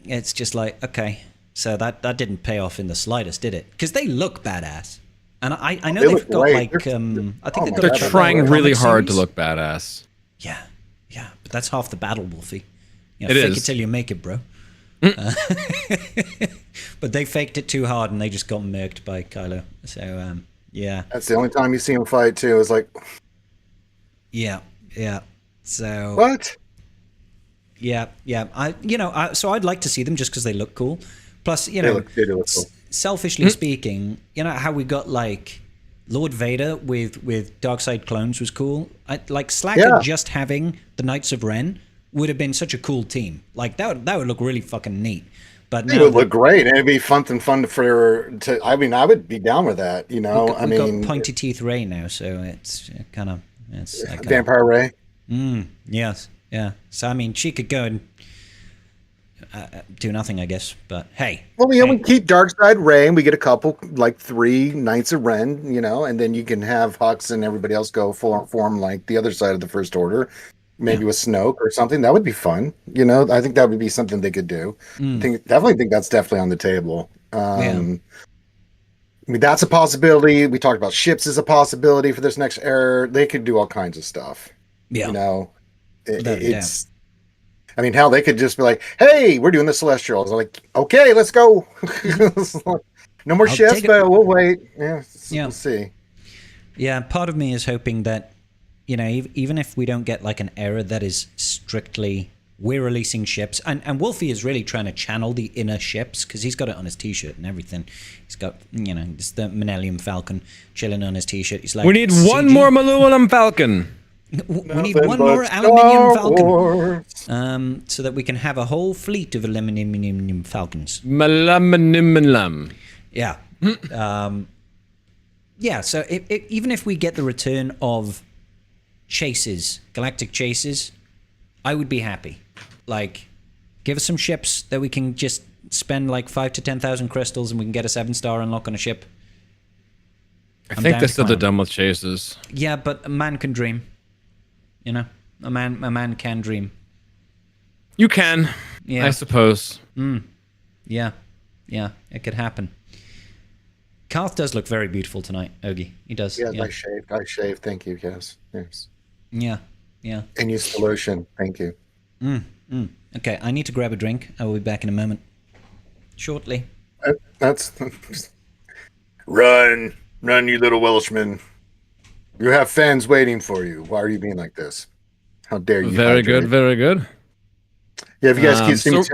It's just like, okay, so that didn't pay off in the slightest, did it? Because they look badass. And I know they've got great. I think they're trying really hard to look badass. Yeah, but that's half the battle, Wolfie. It fake is. it till you make it, bro. But they faked it too hard and they just got murked by Kylo. So yeah, that's the only time you see him fight too. Is like, yeah. So what? Yeah. So I'd like to see them just because they look cool. Plus, They do look cool. Selfishly speaking, how we got like Lord Vader with Darkseid clones was cool. Like Slacker just having the Knights of Ren would have been such a cool team. Like that would look really fucking neat. But it would look great, and it'd be fun to. I mean, I would be down with that. We got pointy teeth Rey now, so it's kind of Vampire Rey. Yes, yeah. So I mean, she could go and do nothing, I guess. But hey, well, we keep Darkseid Rey, and we get a couple, like 3 Knights of Ren, and then you can have Hux and everybody else go form like the other side of the First Order. Maybe with Snoke or something. That would be fun. I think that would be something they could do. Definitely think that's definitely on the table. I mean, that's a possibility. We talked about ships as a possibility for this next era. They could do all kinds of stuff. Yeah. It's... I mean, hell, they could just be like, hey, we're doing the Celestials. I'm like, okay, let's go. No more ships, but we'll wait. Yeah, we'll see. Yeah, part of me is hoping that even if we don't get like an era that is strictly we're releasing ships, and Wolfie is really trying to channel the inner ships because he's got it on his t-shirt and everything. He's got, just the Millennium Falcon chilling on his t-shirt. He's like, we need one more Millennium Falcon. We need one more aluminium Falcon, so that we can have a whole fleet of aluminium Falcons. Yeah. Yeah, so even if we get the return of chases, galactic chases, I would be happy. Like, give us some ships that we can just spend like 5,000 to 10,000 crystals and we can get a 7-star unlock on a ship. I think they said they're done with chases. Yeah, but a man can dream. A man can dream. You can, I suppose. Yeah, it could happen. Karth does look very beautiful tonight, Ogie. He does. Yeah, I shaved. Thank you. Yes. Yeah. And use the lotion. Thank you. Okay, I need to grab a drink. I will be back in a moment. Shortly. That's... Run, you little Welshman. You have fans waiting for you. Why are you being like this? How dare you? Very good. Yeah, if you guys keep seeing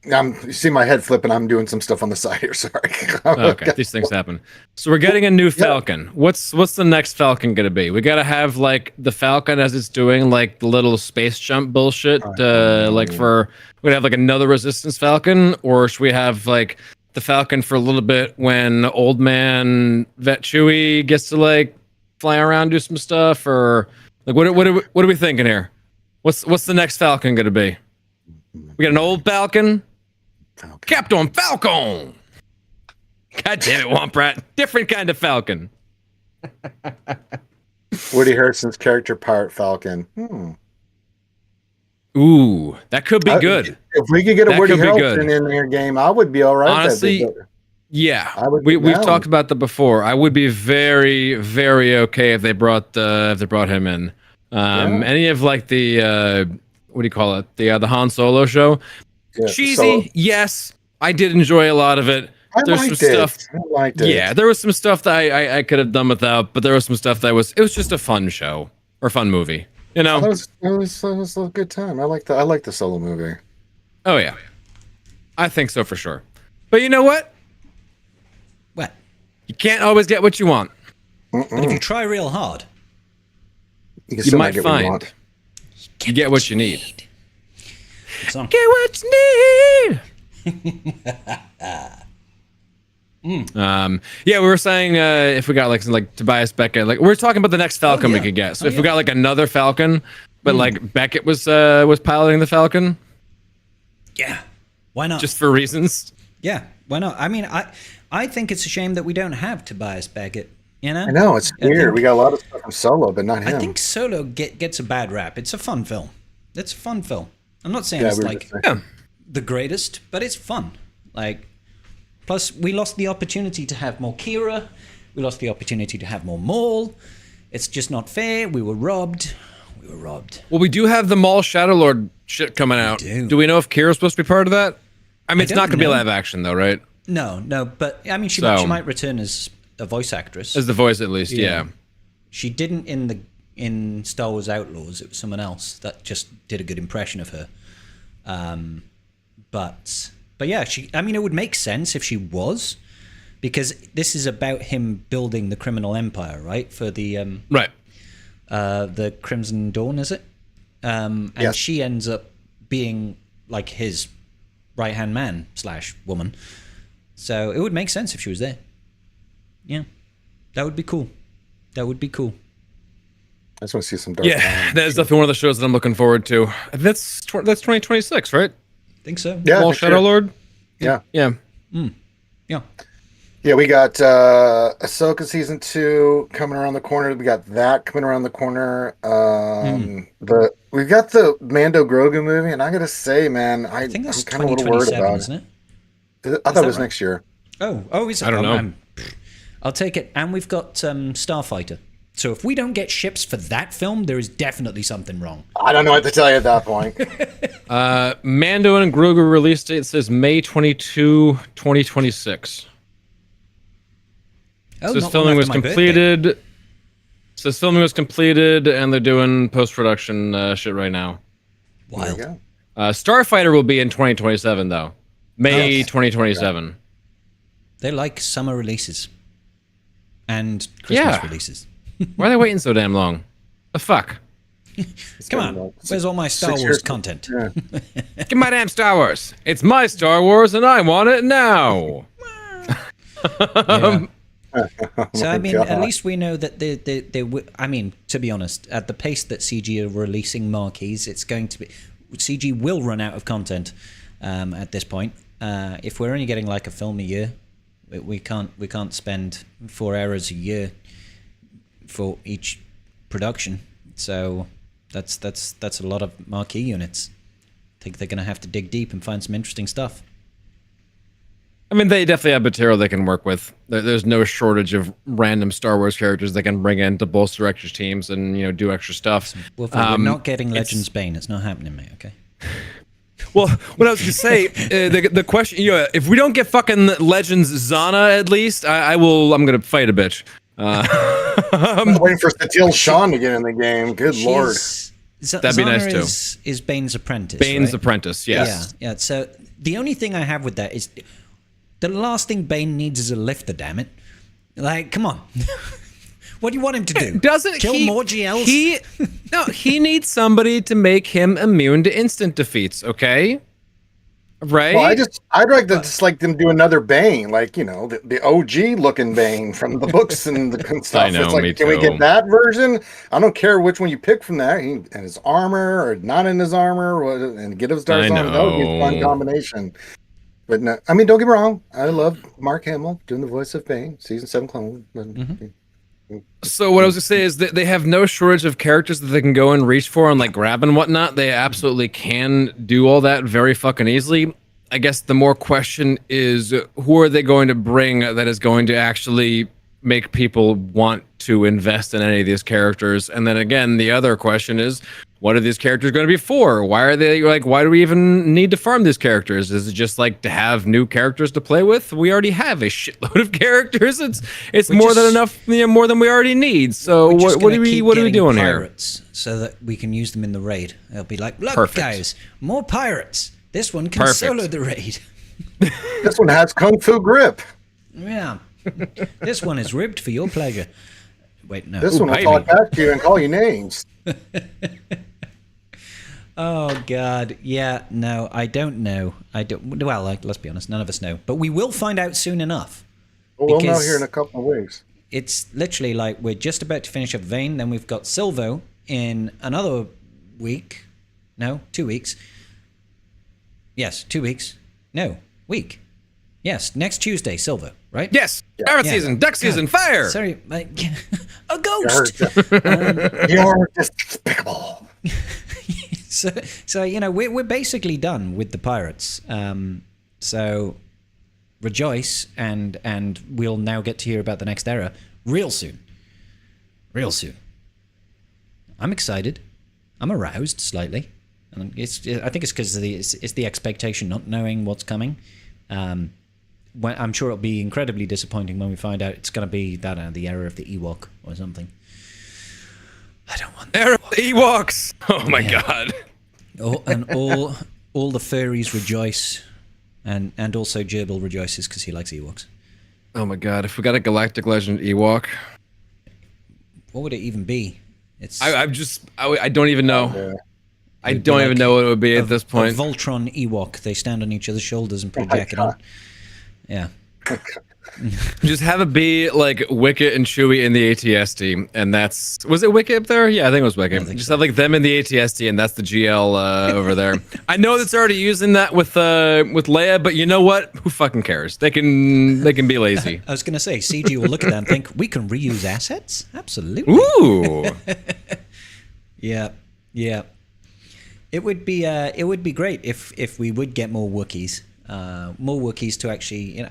you see my head flipping. I'm doing some stuff on the side here. Sorry. Okay, these things happen. So we're getting a new Falcon. What's the next Falcon gonna be? We gotta have like the Falcon as it's doing like the little space jump bullshit. We have like another Resistance Falcon, or should we have like the Falcon for a little bit when old man Vet Chewie gets to like fly around, do some stuff, or like what are we thinking here? What's the next Falcon gonna be? We got an old Falcon. Captain Falcon. God damn it, Womp Rat. Different kind of Falcon. Woody Harrelson's character Pirate Falcon. Ooh, that could be good. If we could get a Woody Harrelson in their game, I would be all right. Honestly, yeah. We've talked about that before. I would be very, very okay if they brought him in. Any of like the what do you call it? The Han Solo show. Yeah, cheesy, yes. I did enjoy a lot of it. I liked it. Yeah, there was some stuff that I could have done without, but there was some stuff that it was just a fun show or fun movie. It was a good time. I like the Solo movie. Oh yeah, I think so for sure. But you know what? What? You can't always get what you want. But if you try real hard, you might find you get what you need. Get what you need. Yeah, we were saying if we got like Tobias Beckett, like we're talking about the next Falcon we could get. So if we got like another Falcon, but like Beckett was piloting the Falcon. Yeah, why not? Just for reasons. Yeah, why not? I mean, I think it's a shame that we don't have Tobias Beckett. I know it's weird. We got a lot of stuff from Solo, but not him. I think Solo gets a bad rap. It's a fun film. It's a fun film. I'm not saying it's like the greatest, but it's fun. Like, plus we lost the opportunity to have more Kira. We lost the opportunity to have more Maul. It's just not fair. We were robbed. Well, we do have the Maul Shadow Lord shit coming out. Do we know if Kira's supposed to be part of that? I mean, it's not going to be live action though, right? No, but I mean, she might return as a voice actress. As the voice, at least, yeah. She didn't in Star Wars Outlaws. It was someone else that just did a good impression of her. But yeah, it would make sense if she was, because this is about him building the criminal empire, right? For the the Crimson Dawn, is it? And she ends up being like his right-hand man / woman. So it would make sense if she was there. Yeah, that would be cool. I just want to see some dark. Yeah, that is definitely one of the shows that I'm looking forward to. That's 2026, right? I think so. Yeah, Maul Shadow Lord. Yeah. Yeah. Yeah, we got Ahsoka season 2 coming around the corner. We got that coming around the corner. We've got the Mando Grogu movie, and I gotta say, man, I think that's kind of a little worried about isn't it. I thought it was next year. Oh, is it? I don't know. I'll take it. And we've got Starfighter. So if we don't get ships for that film, there is definitely something wrong. I don't know what to tell you at that point. Mando and Grogu release date says May 22, 2026. Oh, so filming was completed. So filming was completed, and they're doing post-production shit right now. Wild. Starfighter will be in 2027 though, May 2027. They like summer releases and Christmas releases. Why are they waiting so damn long? The fuck? Come on, where's all my Star Wars content? Yeah. Give my damn Star Wars. It's my Star Wars and I want it now. Yeah. So I mean, God. at least we know that I mean, to be honest, at the pace that CG are releasing marquees, it's going to be CG will run out of content at this point. If we're only getting like a film a year, we can't spend 4 hours a year for each production. So that's a lot of marquee units. I think they're going to have to dig deep and find some interesting stuff. I mean, they definitely have material they can work with. There's no shortage of random Star Wars characters they can bring in to bolster extra teams and do extra stuff. Well, we're not getting Legends Bane. It's not happening, mate. Okay. Well, what I was going to say, the question, if we don't get fucking Legends Zana at least, I'm going to fight a bitch. I'm waiting for Satil Shawn to get in the game. Good lord. That'd be nice too. Is Bane's apprentice. Bane's right? apprentice, yes. Yeah. So the only thing I have with that is the last thing Bane needs is a lifter, damn it. Like, come on. What do you want him to do? Kill more GLs? He needs somebody to make him immune to instant defeats, okay? Right? Well, I'd like to just like them do another Bane, like the OG looking Bane from the books and the stuff. I know, it's like, me can we too. get that version? I don't care which one you pick from that, and his armor or not in his armor, and get his dark armor. That would be a fun combination. But no, I mean, don't get me wrong. I love Mark Hamill doing the voice of Bane, season 7 clone. So what I was gonna say is that they have no shortage of characters that they can go and reach for and like grab and whatnot. They absolutely can do all that very fucking easily. I guess the more question is, who are they going to bring that is going to actually make people want to invest in any of these characters? And then again, the other question is, what are these characters going to be for? Why are they like, why do we even need to farm these characters? Is it just like to have new characters to play with? We already have a shitload of characters. It's more than enough, more than we already need. So what are we doing pirates here? So that we can use them in the raid. They'll be like, look, guys, more pirates. This one can solo the raid. This one has Kung Fu grip. Yeah. This one is ribbed for your pleasure. Wait, no. This one will talk back to you and call you names. Oh God, yeah, no, I don't know. Well, let's be honest, none of us know, but we will find out soon enough. Well, we'll know here in a couple of weeks. It's literally like we're just about to finish up Vayne, then we've got Silvo in another week. No, 2 weeks. Yes, 2 weeks. No, week. Yes, next Tuesday, Silvo, right? Yes, Pirate season, duck season, fire! Sorry, a ghost! You're despicable. So we're basically done with the pirates. So rejoice, and we'll now get to hear about the next era real soon. Real soon. I'm excited. I'm aroused slightly. And I think it's because it's the expectation, not knowing what's coming. I'm sure it'll be incredibly disappointing when we find out it's going to be the era of the Ewok or something. I don't want that. Era of the Ewoks. Oh my God. And all the furries rejoice, and also Gerbil rejoices because he likes Ewoks. Oh my God! If we got a Galactic Legend Ewok, what would it even be? I don't even know. Yeah. I don't even know what it would be at this point. A Voltron Ewok. They stand on each other's shoulders and put a jacket on. Yeah. Just have it be like Wicket and Chewie in the ATST, and was it Wicket up there? Yeah, I think it was Wicket. Just have like them in the ATST, and that's the GL over there. I know that's already using that with Leia, but you know what? Who fucking cares? They can be lazy. I was gonna say CG will look at that and think we can reuse assets. Absolutely. Ooh. Yeah. It would be great if we would get more Wookiees. More Wookiees to actually,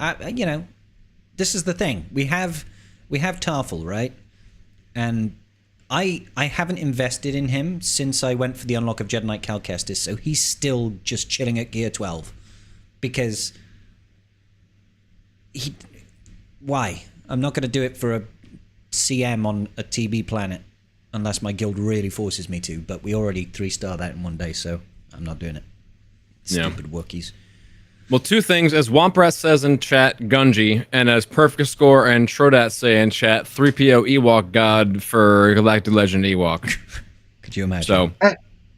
this is the thing. We have Tarful, right? And I haven't invested in him since I went for the unlock of Jedi Knight Cal Kestis, so he's still just chilling at Gear 12. Because why? I'm not going to do it for a CM on a TB planet unless my guild really forces me to, but we already 3-star that in one day, so I'm not doing it. Stupid Wookiees. Well, two things. As Womprat says in chat, Gunji, and as Perfect Score and Trodat say in chat, 3PO Ewok God for Galactic Legend Ewok. Could you imagine? So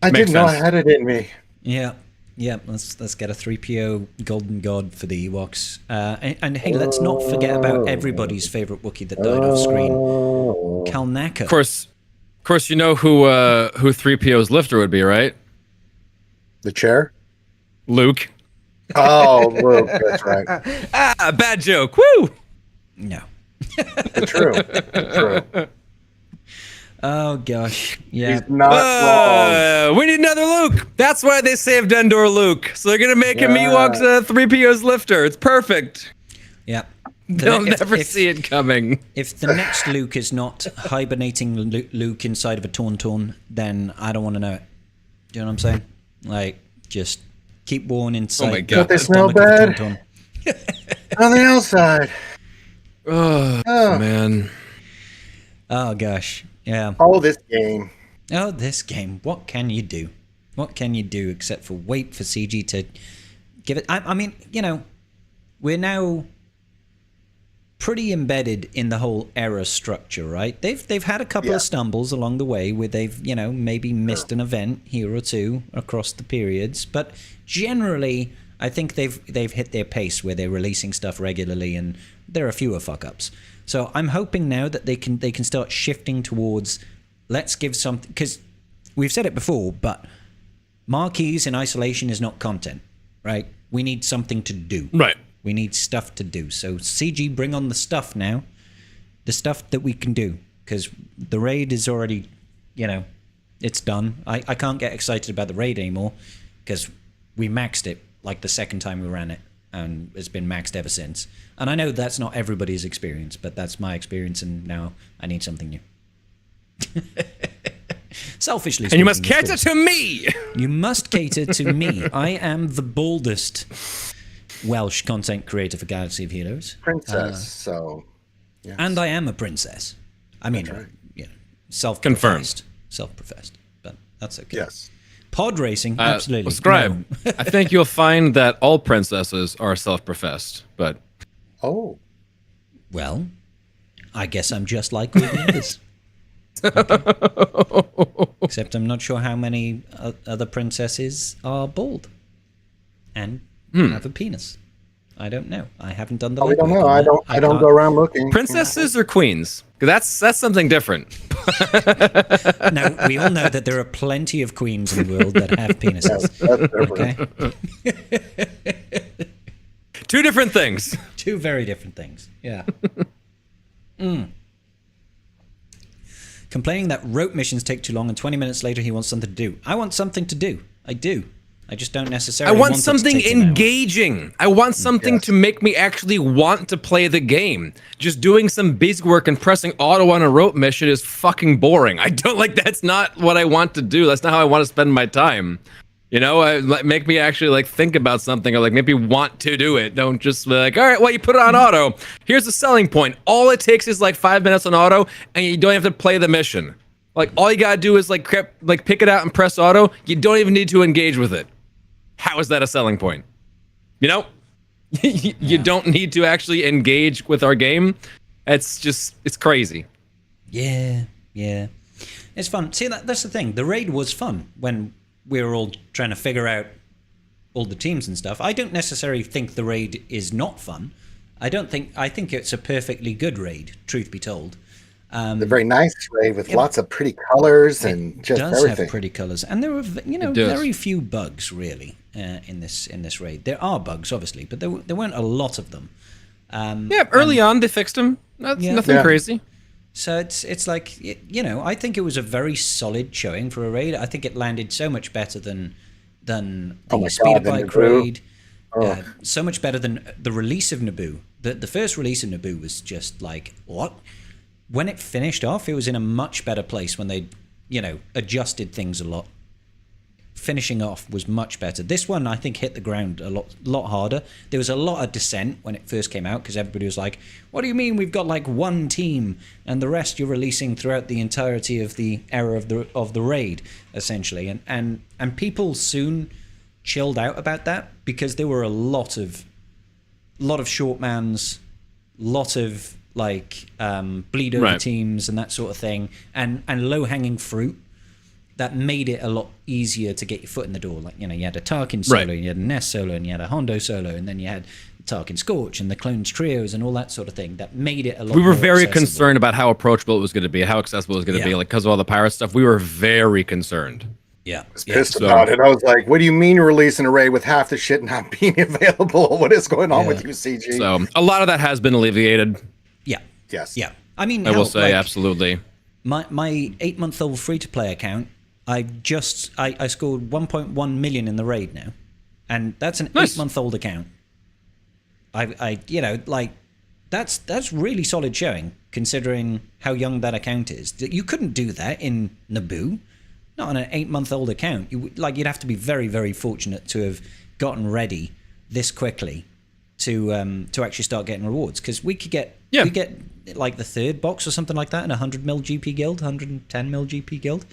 I didn't know I had it in me. Yeah. Let's get a 3PO Golden God for the Ewoks. And hey, let's not forget about everybody's favorite Wookiee that died off screen, Kalnaka. Of course, you know who 3PO's lifter would be, right? The chair? Luke. Oh, Luke, that's right. Bad joke. Woo! No. True. Oh gosh, yeah. He's not wrong. We need another Luke. That's why they saved Endor Luke. So they're gonna make him Ewok's 3PO's lifter. It's perfect. Yeah. They'll never see it coming. If the next Luke is not hibernating Luke inside of a Tauntaun, then I don't want to know it. Do you know what I'm saying? Like, just keep warm inside. Oh my God. Don't they smell bad? On the outside. Oh, man. Oh gosh, yeah. Oh, this game. Oh, this game. What can you do? What can you do except for wait for CG to give it? I mean, you know, we're now pretty embedded in the whole era structure, right? They've had a couple of stumbles along the way where they've, you know, maybe missed an event here or two across the periods, but generally, I think they've hit their pace where they're releasing stuff regularly, and there are fewer fuck ups. So I'm hoping now that they can start shifting towards, let's give something, because we've said it before, but marquees in isolation is not content, right? We need something to do. Right. We need stuff to do. So CG, bring on the stuff now. The stuff that we can do. Because the raid is already, you know, it's done. I can't get excited about the raid anymore because we maxed it like the second time we ran it. And it's been maxed ever since. And I know that's not everybody's experience, but that's my experience, and now I need something new. Selfishly speaking, and you must cater to me! You must cater to me. I am the boldest Welsh content creator for Galaxy of Heroes. Princess, so... Yes. And I am a princess. I mean, right. you know, self-professed. Confirmed. Self-professed, but that's okay. Yes. Pod racing, absolutely. Well, Scribe, No. I think you'll find that all princesses are self-professed, but... Oh. Well, I guess I'm just like all the others. Okay. Except I'm not sure how many other princesses are bald and have a penis. I don't know. I haven't done the. I don't know. I don't go around looking. Princesses or queens? 'Cause that's something different. No, we all know that there are plenty of queens in the world that have penises. That's Okay. Two different things. Two very different things. Yeah. Complaining that rope missions take too long, and 20 minutes later he wants something to do. I want something to do. I do. I just don't necessarily I want it to something take an hour. engaging. I want something to make me actually want to play the game. Just doing some basic work and pressing auto on a rope mission is fucking boring. I don't like. That's not what I want to do. That's not how I want to spend my time. You know, make me actually like think about something, or like maybe want to do it. Don't just be like, all right, well, you put it on auto. Here's the selling point. All it takes is like 5 minutes on auto, and you don't have to play the mission. Like all you gotta do is like pick it out and press auto. You don't even need to engage with it. How is that a selling point? You know, you don't need to actually engage with our game. It's crazy. Yeah, it's fun. See, that's the thing. The raid was fun when we were all trying to figure out all the teams and stuff. I don't necessarily think the raid is not fun. I think it's a perfectly good raid, truth be told. a very nice raid with lots of pretty colors and just does everything. have pretty colors, and there were very few bugs really in this raid. There are bugs obviously, but there weren't a lot of them. Early on they fixed them. Nothing crazy. So it's like, you know, I think it was a very solid showing for a raid. I think it landed so much better than the speeder bike raid. So much better than the release of Naboo. The first release of Naboo was just like, what? When it finished off, it was in a much better place when they, you know, adjusted things a lot. Finishing off was much better. This one, I think, hit the ground a lot harder. There was a lot of dissent when it first came out because everybody was like, what do you mean we've got like one team and the rest you're releasing throughout the entirety of the era of the raid, essentially. And people soon chilled out about that, because there were a lot of short mans, lot of like bleed over teams and that sort of thing, and low hanging fruit that made it a lot easier to get your foot in the door. Like, you had a Tarkin solo, you had a Nest solo, and you had a Hondo solo, and then you had Tarkin Scorch and the Clones Trios and all that sort of thing that made it a lot. We were more very accessible. concerned about how approachable it was going to be, how accessible it was going to be, like because of all the pirate stuff. We were very concerned. I was pissed about it. I was like, what do you mean you're releasing a raid with half the shit not being available? What is going on with you, CG? So a lot of that has been alleviated. Yeah. Yes. Yeah. I mean, I will say absolutely. My 8-month-old free-to-play account, I scored 1.1 million in the raid now, and that's an 8-month-old account. That's really solid showing considering how young that account is. You couldn't do that in Naboo, not on an 8-month-old account. You'd have to be very, very fortunate to have gotten ready this quickly to actually start getting rewards, because we get like the third box or something like that in 100 mil GP guild, 110 mil GP guild.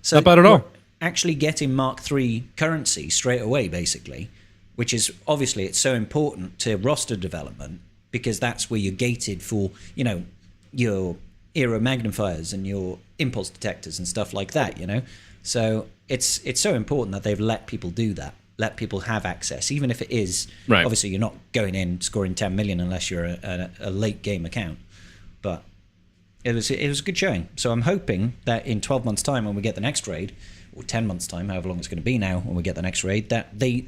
So not bad at all. Actually getting Mark III currency straight away, basically, which is obviously it's so important to roster development, because that's where you're gated for, your aero magnifiers and your impulse detectors and stuff like that, So it's so important that they've let people do that, let people have access, even if it is, obviously you're not going in scoring 10 million unless you're a late game account. But it was a good showing. So I'm hoping that in 12 months' time, when we get the next raid, or 10 months' time, however long it's going to be now, when we get the next raid, that they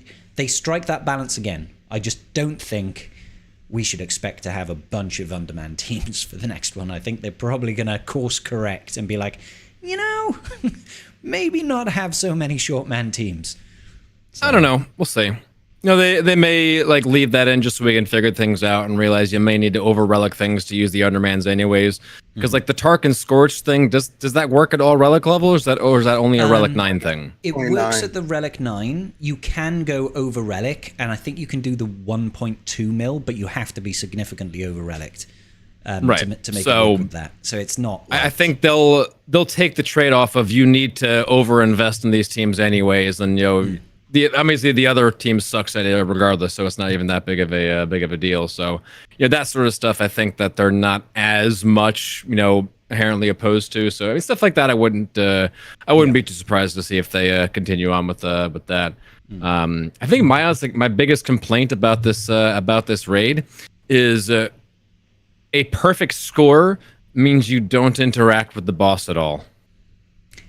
strike that balance again. I just don't think we should expect to have a bunch of undermanned teams for the next one. I think they're probably going to course correct and be like, maybe not have so many short man teams. So, I don't know. We'll see. They may leave that in just so we can figure things out and realize you may need to over relic things to use the undermans anyways. Because the Tarkin Scorch thing, does that work at all relic level, or is that only a relic 9 thing? It 29. works at the relic 9. You can go over relic, and I think you can do the 1.2 mil, but you have to be significantly over relicked to make it work with that. So it's not. I think they'll take the trade off of you need to over invest in these teams anyways, and obviously the other team sucks at it regardless, so it's not even that big of a deal. So that sort of stuff, I think that they're not as much inherently opposed to. So stuff like that, I wouldn't be too surprised to see if they continue on with that. I think my biggest complaint about this raid is a perfect score means you don't interact with the boss at all.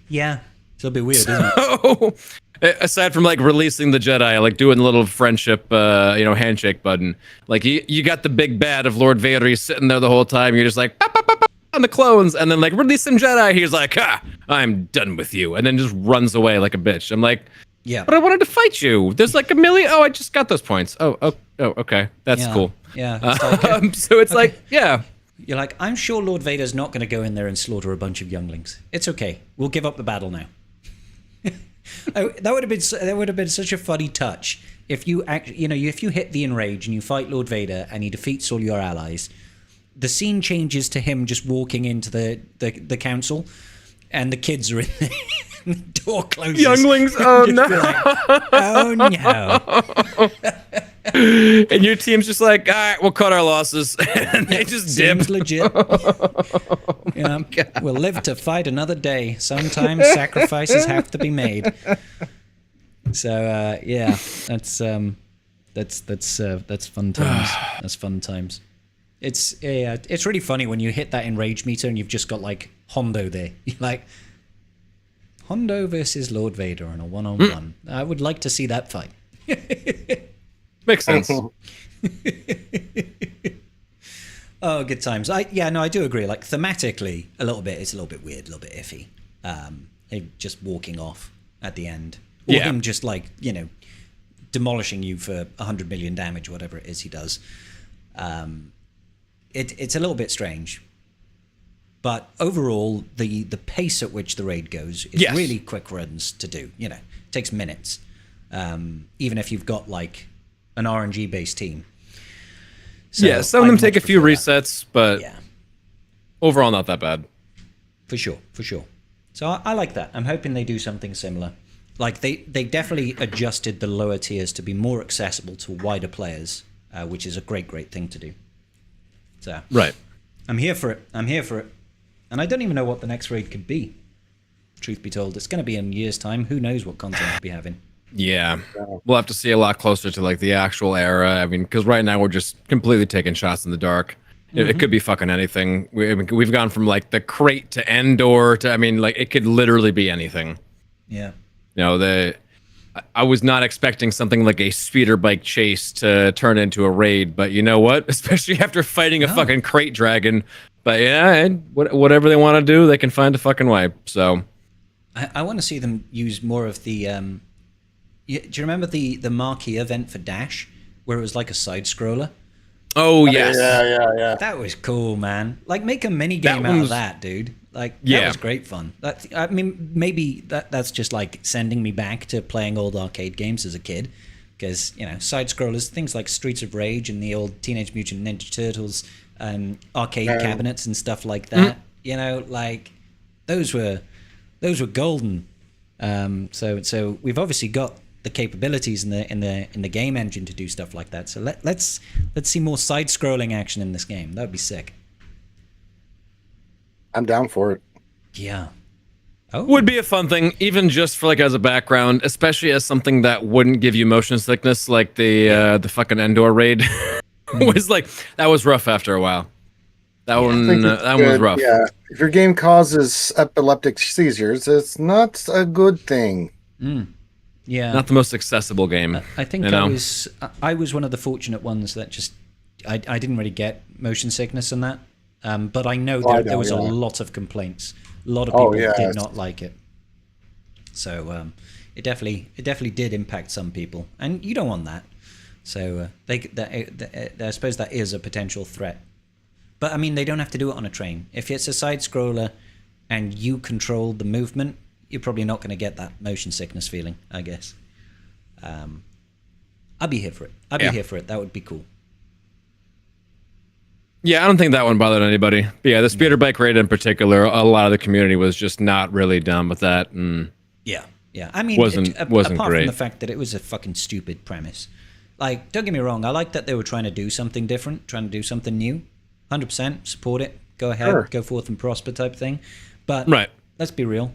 Yeah, it's a little bit weird, isn't it? Aside from releasing the Jedi, doing the little friendship, handshake button, you got the big bad of Lord Vader. He's sitting there the whole time. You're just like bah, bah, bah, bah, on the clones, and then release some Jedi. He's like, I'm done with you, and then just runs away like a bitch. I'm like, yeah, but I wanted to fight you. There's a million. Oh, I just got those points. Oh, okay, that's cool. Yeah. So it's yeah. You're like, I'm sure Lord Vader's not going to go in there and slaughter a bunch of younglings. It's okay. We'll give up the battle now. That would have been such a funny touch if you if you hit the enrage and you fight Lord Vader and he defeats all your allies. The scene changes to him just walking into the council, and the kids are in there. The door closes. Younglings. Oh no! Oh no! And your team's just like, all right, we'll cut our losses, and they just dip. Seems legit. We'll live to fight another day. Sometimes sacrifices have to be made. So that's fun times. That's fun times. It's really funny when you hit that enrage meter and you've just got Hondo there. You're like, Hondo versus Lord Vader on a 1-on-1. I would like to see that fight. Makes sense. Oh, good times. I do agree. Thematically, it's a little bit weird, a little bit iffy. Him just walking off at the end, or him just demolishing you for 100 million damage, whatever it is he does. It's a little bit strange, but overall, the pace at which the raid goes is really quick runs to do. It takes minutes, even if you've got an RNG based team. So some of them take a few resets, but overall not that bad. For sure. So I like that. I'm hoping they do something similar. Like they definitely adjusted the lower tiers to be more accessible to wider players, which is a great thing to do. So Right. I'm here for it. I'm here for it. And I don't even know what the next raid could be. Truth be told, it's going to be in a year's time. Who knows what content we'll be having? Yeah, we'll have to see a lot closer to like the actual era. I mean, because right now we're just completely taking shots in the dark. It could be fucking anything. We've gone from like the crate to Endor to, I mean, like it could literally be anything. Yeah. You know, I was not expecting something like a speeder bike chase to turn into a raid, but you know what? Especially after fighting a fucking crate dragon. But yeah, and whatever they want to do, they can find a fucking way. So I want to see them use more of the. Do you remember the marquee event for Dash, where it was like a side scroller? Oh yes, yeah. That was cool, man. Like, make a mini game out of that, dude. Like, that was great fun. I mean, maybe that's just like sending me back to playing old arcade games as a kid, because you know, side scrollers, things like Streets of Rage and the old Teenage Mutant Ninja Turtles arcade cabinets and stuff like that. You know, like those were golden. So we've obviously got the capabilities in the game engine to do stuff like that. So let's see more side scrolling action in this game. That would be sick. I'm down for it. Yeah. Oh. Would be a fun thing, even just for like as a background, especially as something that wouldn't give you motion sickness, like the fucking Endor raid. Was like that was rough after a while. That one was rough. Yeah, if your game causes epileptic seizures, it's not a good thing. Yeah, not the most accessible game. I think I was one of the fortunate ones that just I didn't really get motion sickness in that, but I know that there was a lot of complaints. A lot of people did not like it. So it definitely did impact some people, and you don't want that. So I suppose that is a potential threat. But I mean, they don't have to do it on a train. If it's a side scroller and you control the movement, you're probably not going to get that motion sickness feeling, I guess. I'd be here for it. I'd be here for it. That would be cool. Yeah, I don't think that one bothered anybody. But yeah, the speeder bike raid in particular, a lot of the community was just not really down with that. Yeah. I mean, wasn't apart great. from the fact that it was a fucking stupid premise. Like, don't get me wrong, I like that they were trying to do something different, trying to do something new. 100% support it. Go ahead, go forth and prosper type thing. But let's be real.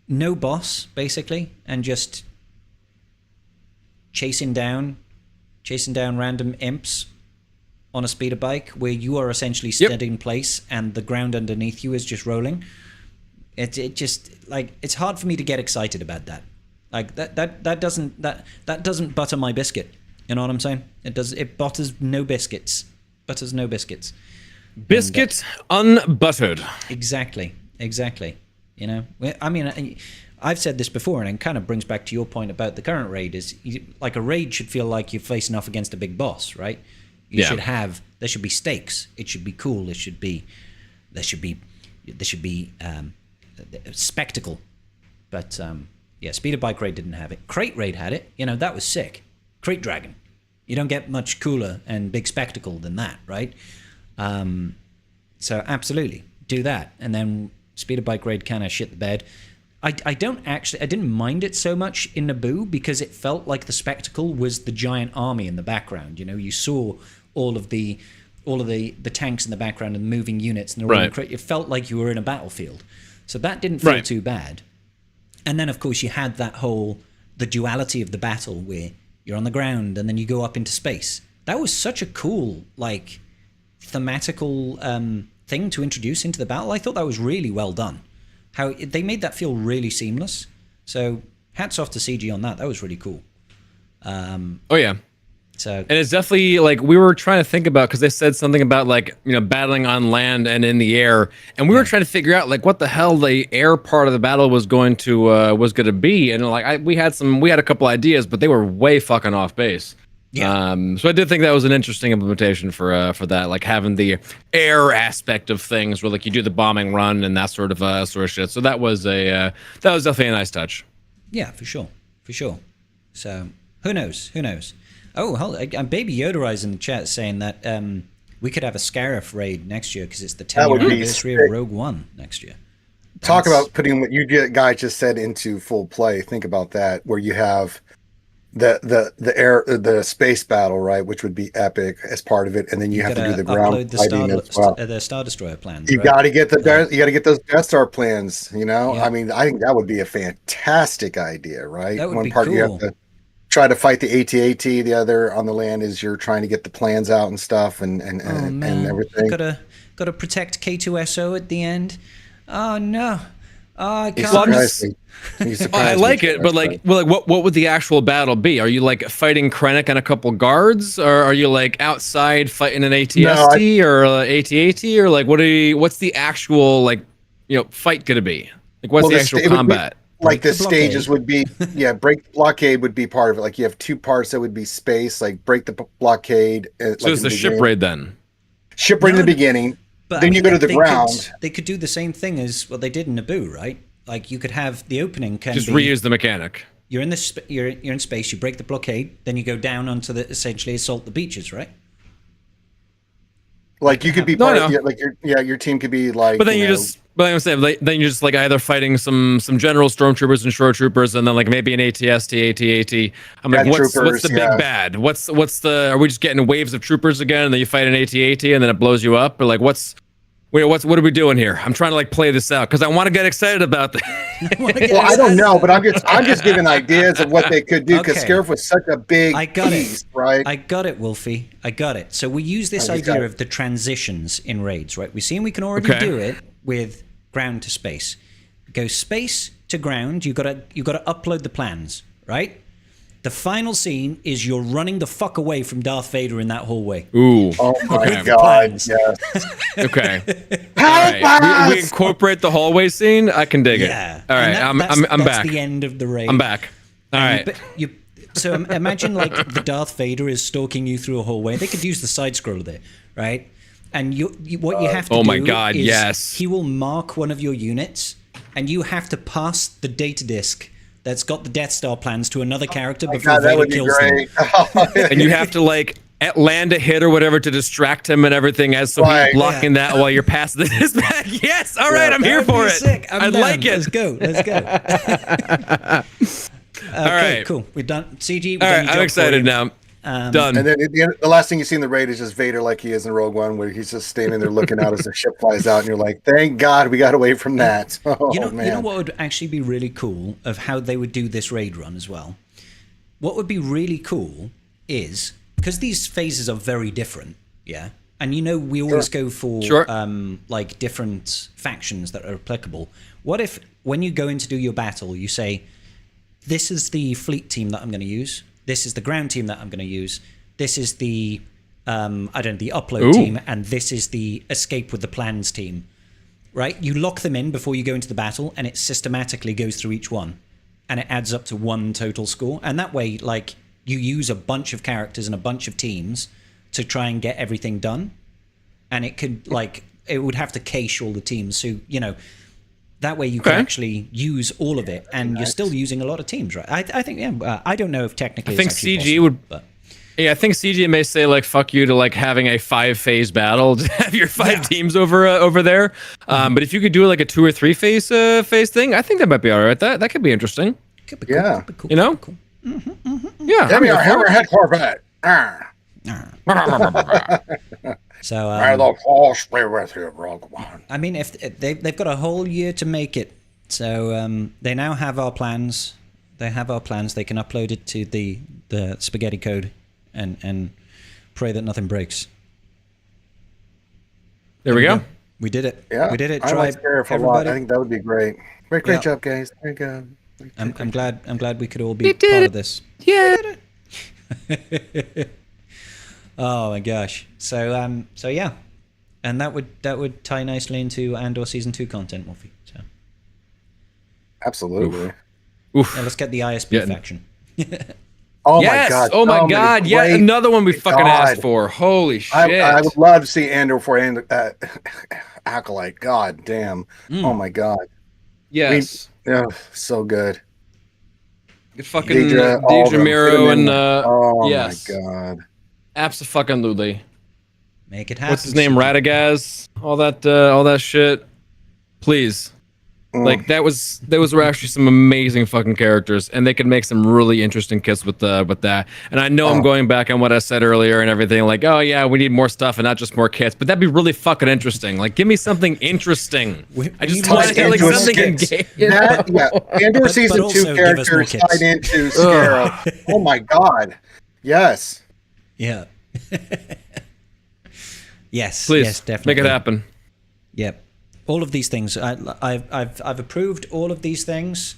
No boss, basically, and just chasing down random imps on a speeder bike where you are essentially stood in place and the ground underneath you is just rolling. It just, like, it's hard for me to get excited about that. Like that doesn't butter my biscuit. You know what I'm saying? It butters no biscuits. Biscuits unbuttered. Exactly. You know, I mean, I've said this before, and it kind of brings back to your point about the current raid. Is like a raid should feel like you're facing off against a big boss, right? There should be stakes. It should be cool. There should be spectacle. But speeder bike raid didn't have it. Crate raid had it. You know, that was sick. Crate dragon. You don't get much cooler and big spectacle than that, right? So absolutely do that. And then speeder bike raid kind of shit the bed. I didn't mind it so much in Naboo because it felt like the spectacle was the giant army in the background. You know, you saw all of the tanks in the background and the moving units and it felt like you were in a battlefield. So that didn't feel too bad. And then of course you had the duality of the battle where you're on the ground and then you go up into space. That was such a cool, like, thematical thing to introduce into the battle. I thought that was really well done. How they made that feel really seamless. So hats off to CG on that. That was really cool. So, and it's definitely like we were trying to think about, because they said something about, like, you know, battling on land and in the air, and we were trying to figure out like what the hell the air part of the battle was going to be, and like we had a couple ideas, but they were way fucking off base. So I did think that was an interesting implementation for that, like having the air aspect of things, where like you do the bombing run and that sort of shit. So that was definitely a nice touch. Yeah, for sure. So who knows? Oh, Baby Yoda in the chat saying that we could have a Scarif raid next year because it's the 10th anniversary of Rogue One next year. Talk about putting what guy just said into full play. Think about that, where you have the space battle, right, which would be epic as part of it, and then you have to do the ground fighting as well. The Star Destroyer plans. You got to get you got to get those Death Star plans. You know, Yeah. I mean, I think that would be a fantastic idea, right? That would One be part you cool. have to try to fight the AT-AT. The other on the land is you're trying to get the plans out and stuff and everything. Gotta protect K2SO at the end. Oh no. Oh, I You can't. surprised me. You surprised I me. like it, but like what would the actual battle be? Are you like fighting Krennic and a couple guards, or are you like outside fighting an ATST or AT-AT, or like what's the actual like fight gonna be? Like what's the actual combat? Like the stages would be, break blockade would be part of it. Like you have two parts that would be space, like break the blockade. So it's the ship raid then. Ship raid in the beginning. But then you go to the ground. They could do the same thing as what they did in Naboo, right? Like you could have the opening Just reuse the mechanic. You're in you're in space. You break the blockade, then you go down onto essentially assault the beaches, right? Like you could be part of your team could be like. But then I'm saying then you're just like either fighting some general stormtroopers and shore troopers, and then like maybe an ATST, AT-AT. I'm like, what's the big bad? What's the? Are we just getting waves of troopers again, and then you fight an AT-AT, and then it blows you up, or like what are we doing here? I'm trying to like play this out because I want to get excited about this. Well, I don't know, but I'm just giving ideas of what they could do because Scarif was such a big beast, right? I got it, Wolfie. I got it. So we use this idea of the transitions in raids, right? We've seen we can already do it with ground to space. Go space to ground. You gotta upload the plans, right? The final scene is you're running the fuck away from Darth Vader in that hallway. Ooh. Oh my god. Yes. Okay. All right. We incorporate the hallway scene. I can dig it. All right. I'm back. That's the end of the raid. I'm back. All right. So imagine like the Darth Vader is stalking you through a hallway. They could use the side scroller there, right? And what you have to do oh my god, is yes. he will mark one of your units, and you have to pass the data disk that's got the Death Star plans to another character before Vader kills them. And you have to like land a hit or whatever to distract him and everything he's blocking that while you're passing this back. Yes, all right, I'm here for it. Sick. I like it. Let's go. All right, cool. We've done CG. All right, I'm excited now. Done. And then the last thing you see in the raid is just Vader like he is in Rogue One, where he's just standing there looking out as the ship flies out, and you're like, thank God we got away from that. You know what would actually be really cool of how they would do this raid run as well? What would be really cool is, because these phases are very different, yeah? And we always go for like different factions that are applicable. What if when you go in to do your battle, you say, this is the fleet team that I'm going to use. This is the ground team that I'm going to use. This is the the upload team, and this is the escape with the plans team. Right? You lock them in before you go into the battle, and it systematically goes through each one, and it adds up to one total score. And that way, like, you use a bunch of characters and a bunch of teams to try and get everything done. And it could it would have to cache all the teams, so that way you can actually use all of it, and you're still using a lot of teams, right? I think, I don't know if technically I think it's CG possible, would... But. Yeah, I think CG may say, like, fuck you to, like, having a 5-phase battle. Just have your 5 teams over there. But if you could do, like, a 2 or 3 phase thing, I think that might be all right. That could be interesting. Could be cool. Yeah. Could be cool. You know? Cool. Yeah. Give me our hammerhead Corvette. So May the force be with you, Rogue One. I mean, if they've got a whole year to make it, so they now have our plans. They have our plans. They can upload it to the spaghetti code, and pray that nothing breaks. There we go. We did it. Yeah, we did it. I like Scarif a lot. I think that would be great. Great job, guys. Very good. I'm glad we could all be part of this. Yeah. Oh my gosh. So yeah, and that would tie nicely into Andor season 2 content, Wolfie. So absolutely. Oof. let's get the ISB faction. Oh my god! Oh my god! Yeah, another one we fucking asked for. Holy shit! I would love to see Andor for Acolyte. God damn! Oh my god! Yes. So good. Get fucking Deidre Miro and yes. My god! Abso-fucking-lutely. Make it happen. What's his name? Radagaz. All that shit. Please. Like those were actually some amazing fucking characters, and they could make some really interesting kits with that. And I know I'm going back on what I said earlier and everything. Like, oh yeah, we need more stuff and not just more kits, but that'd be really fucking interesting. Like, give me something interesting. I just want to like something engaging. Andor season 2 characters tied into Scarab. Oh my god, yes, yeah, yes, please, yes, definitely make it happen. Yep. All of these things, I've approved all of these things.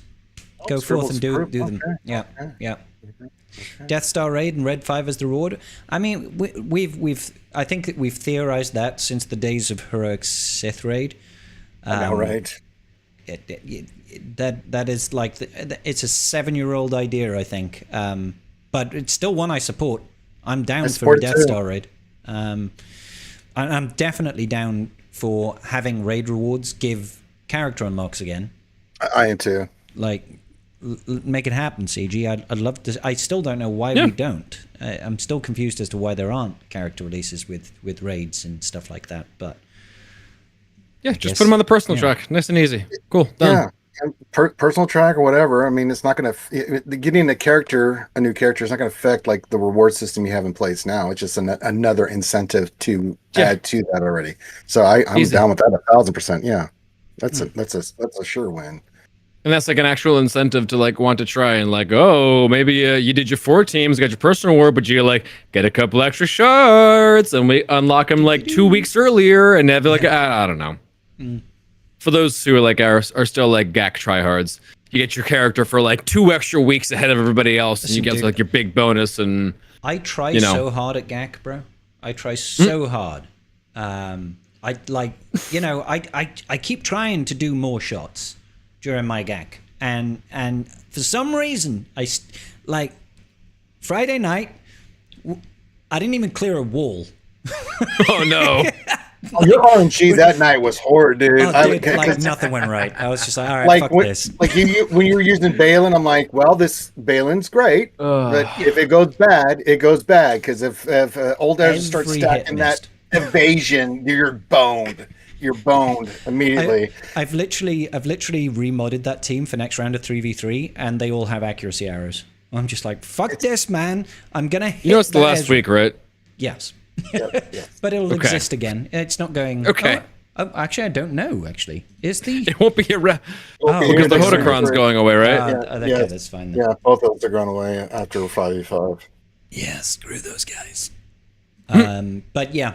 Go forth and do them. Yeah, yeah. Death Star raid and Red 5 as the reward. I mean, I think that we've theorized that since the days of Heroic Sith raid. I know, right? That is like it's a 7-year-old idea, I think. But it's still one I support. I'm down for a Death Star raid. I'm definitely down for having raid rewards give character unlocks again. I am too. Like, make it happen, CG. I'd love to. I still don't know why we don't. I'm still confused as to why there aren't character releases with raids and stuff like that. But yeah, just put them on the personal track, nice and easy. Cool, done. Yeah. Personal track or whatever. I mean, it's not going to getting a new character is not going to affect like the reward system you have in place now. It's just another incentive to add to that already. So I'm down with that 1,000%. Yeah, that's a sure win. And that's like an actual incentive to like want to try and like, oh, maybe you did your 4 teams, got your personal reward, but you like get a couple extra shards and we unlock them like 2 weeks earlier and have like I don't know. For those who are like are still like GAC tryhards, you get your character for like 2 extra weeks ahead of everybody else, and you get like your big bonus. And I try so hard at GAC, bro. I try so hard. I keep trying to do more shots during my GAC, and for some reason like Friday night, I didn't even clear a wall. Oh no. Your RNG that night was horrid, dude. Like nothing went right. I was just like, all right, fuck this. Like when you were using Balin, I'm like, well, this Balin's great, but if it goes bad, it goes bad. Because if old Ezra starts stacking that evasion, you're boned. You're boned immediately. I've literally remodded that team for next round of 3v3, and they all have accuracy arrows. I'm just like, fuck this, man. I'm gonna hit. You know, it's the last week, right? Yes. But it'll exist again. It's not going. Okay. Oh, actually, I don't know. Actually, is the it won't be a because the Hodocron's going away, right? Okay, that's fine. Then. Yeah, both of those are going away after 5v5. Yeah, screw those guys. But yeah.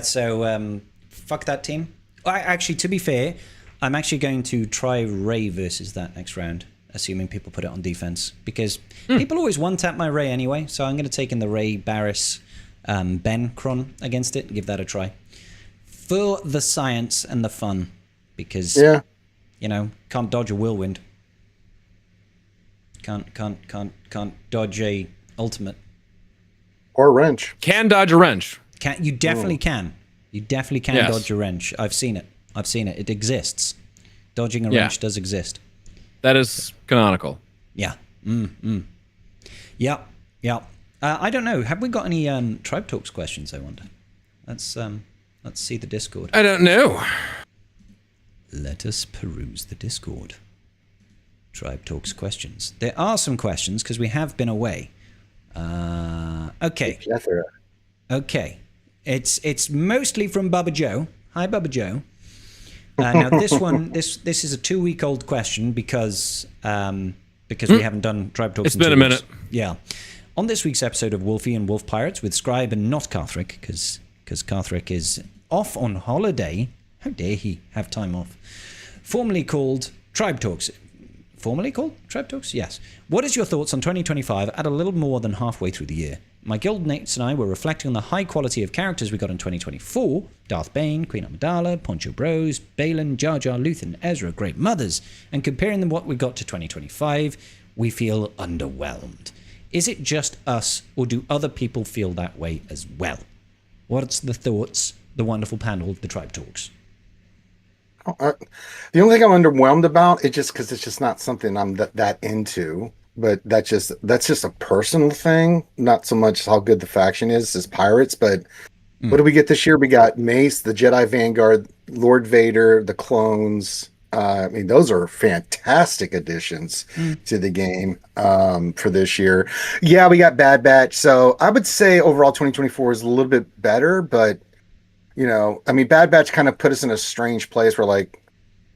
So fuck that team. Actually, to be fair, I'm actually going to try Ray versus that next round, assuming people put it on defense, because people always one-tap my Ray anyway. So I'm going to take in the Ray Barris. Ben Cron against it. Give that a try for the science and the fun, because can't dodge a whirlwind. Can't dodge a ultimate or a wrench. Can dodge a wrench. You definitely can. You definitely can dodge a wrench. I've seen it. It exists. Dodging a wrench does exist. That is canonical. Yeah. Yep. I don't know. Have we got any Tribe Talks questions, I wonder? Let's see the Discord. I don't know. Let us peruse the Discord. Tribe Talks questions. There are some questions because we have been away. Okay. Okay. It's mostly from Bubba Joe. Hi, Bubba Joe. Now this one, this is a 2-week-old question because we haven't done Tribe Talks. It's been a minute. Yeah. On this week's episode of Wolfie and Wolf Pirates with Scribe and not Carthrick, because Carthrick is off on holiday. How dare he have time off? Formerly called Tribe Talks. Formerly called Tribe Talks? Yes. What is your thoughts on 2025 at a little more than halfway through the year? My guild mates and I were reflecting on the high quality of characters we got in 2024. Darth Bane, Queen Amidala, Poncho Bros, Balin, Jar Jar, Luthen, Ezra, Great Mothers, and comparing them what we got to 2025, we feel underwhelmed. Is it just us, or do other people feel that way as well? What's the thoughts, the wonderful panel of the Tribe Talks? The only thing I'm underwhelmed about is just because it's just not something I'm that into. But that's just a personal thing, not so much how good the faction is as pirates. But what do we get this year? We got Mace, the Jedi Vanguard, Lord Vader, the clones, I mean, those are fantastic additions to the game for this year. Yeah, we got Bad Batch. So I would say overall 2024 is a little bit better, but I mean, Bad Batch kind of put us in a strange place where like,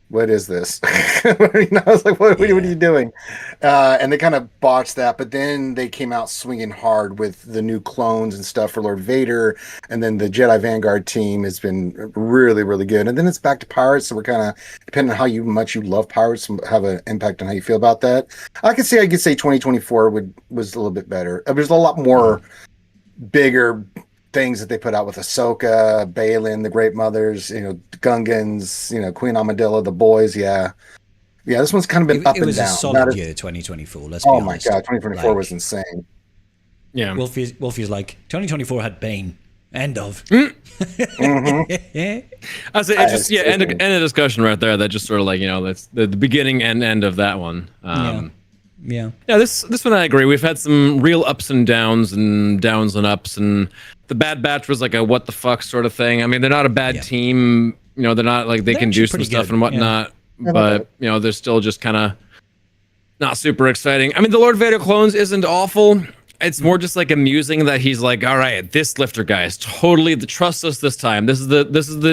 what is this? I was like, what are you doing? And they kind of botched that, but then they came out swinging hard with the new clones and stuff for Lord Vader, and then the Jedi Vanguard team has been really, really good. And then it's back to Pirates, so we're kind of, depending on how much you love Pirates, have an impact on how you feel about that. I could say 2024 was a little bit better. There's a lot more bigger things that they put out with Ahsoka, Balin, the Great Mothers, Gungans, Queen Amidala, the boys. Yeah, this one's kind of been up and down. It was a solid year, 2024. Let's be honest. Oh my god, 2024 was insane. Yeah, Wolfie's like 2024 had Bane. End of. Mm-hmm. I say it just end of discussion right there. That just sort of like that's the beginning and end of that one. Yeah. This one I agree. We've had some real ups and downs and ups, and the Bad Batch was like a what the fuck sort of thing. I mean, they're not a bad team. They're not like they can do some stuff and whatnot, but they're still just kind of not super exciting. I mean, the Lord Vader clones isn't awful. It's more just like amusing that he's like, all right, this lifter guy is totally trust us this time. This is the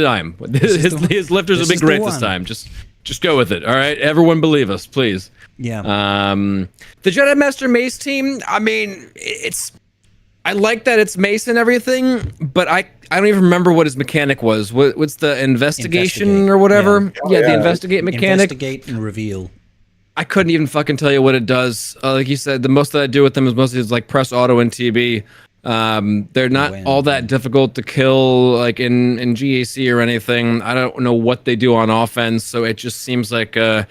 time. His lifters will be great this time. Just go with it. All right, everyone believe us, please. Yeah. The Jedi Master Mace team, I mean, I like that it's Mace and everything, but I don't even remember what his mechanic was. What's the investigation or whatever? Yeah, the investigate mechanic. Investigate and reveal. I couldn't even fucking tell you what it does. Like you said, the most that I do with them is mostly like press auto and TB. They're not all that difficult to kill like in GAC or anything. I don't know what they do on offense, so it just seems like a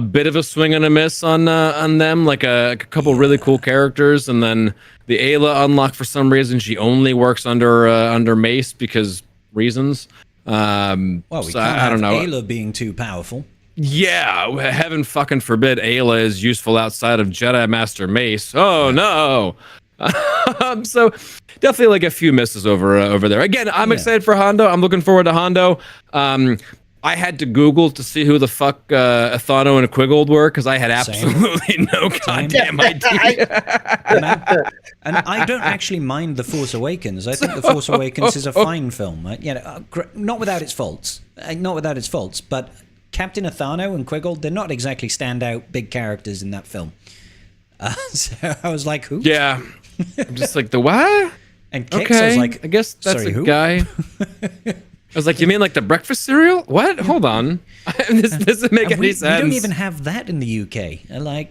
bit of a swing and a miss on them, like a couple really cool characters, and then the Ayla unlock for some reason. She only works under Mace because reasons. Well, we so can't I don't know. Ayla being too powerful. Yeah, heaven fucking forbid Ayla is useful outside of Jedi Master Mace. Oh no. So definitely like a few misses over there. Again, I'm excited for Hondo. I'm looking forward to Hondo. I had to Google to see who the fuck Athano and Quiggold were because I had absolutely no goddamn idea. And I don't actually mind The Force Awakens. I think The Force Awakens is a fine film. Not without its faults. But Captain Athano and Quiggold, they're not exactly standout big characters in that film. So I was like, who? Yeah. I'm just like, the what? And Kix, I was like, I guess that's sorry, a who? guy. I was like, you mean like the breakfast cereal? What? Hold on. This doesn't make any sense. We don't even have that in the UK. I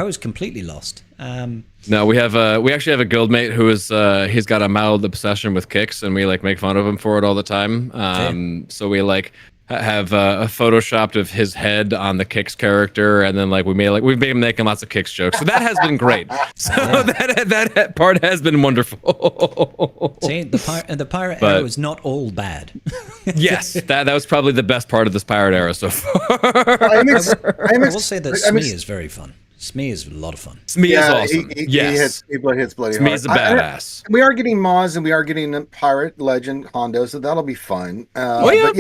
was completely lost. No, we actually have a guildmate who is he's got a mild obsession with Kix, and we like make fun of him for it all the time. So we like have a photoshopped of his head on the Kix character, and then we've been making lots of Kix jokes. So that has been great. So that part has been wonderful. See, the pirate era was not all bad. Yes, that was probably the best part of this pirate era so far. I will say that Smee is very fun. Smee is a lot of fun. Smee is awesome. He hits bloody Smee is a badass. We are getting Maz and we are getting a pirate legend Hondo, so that'll be fun. But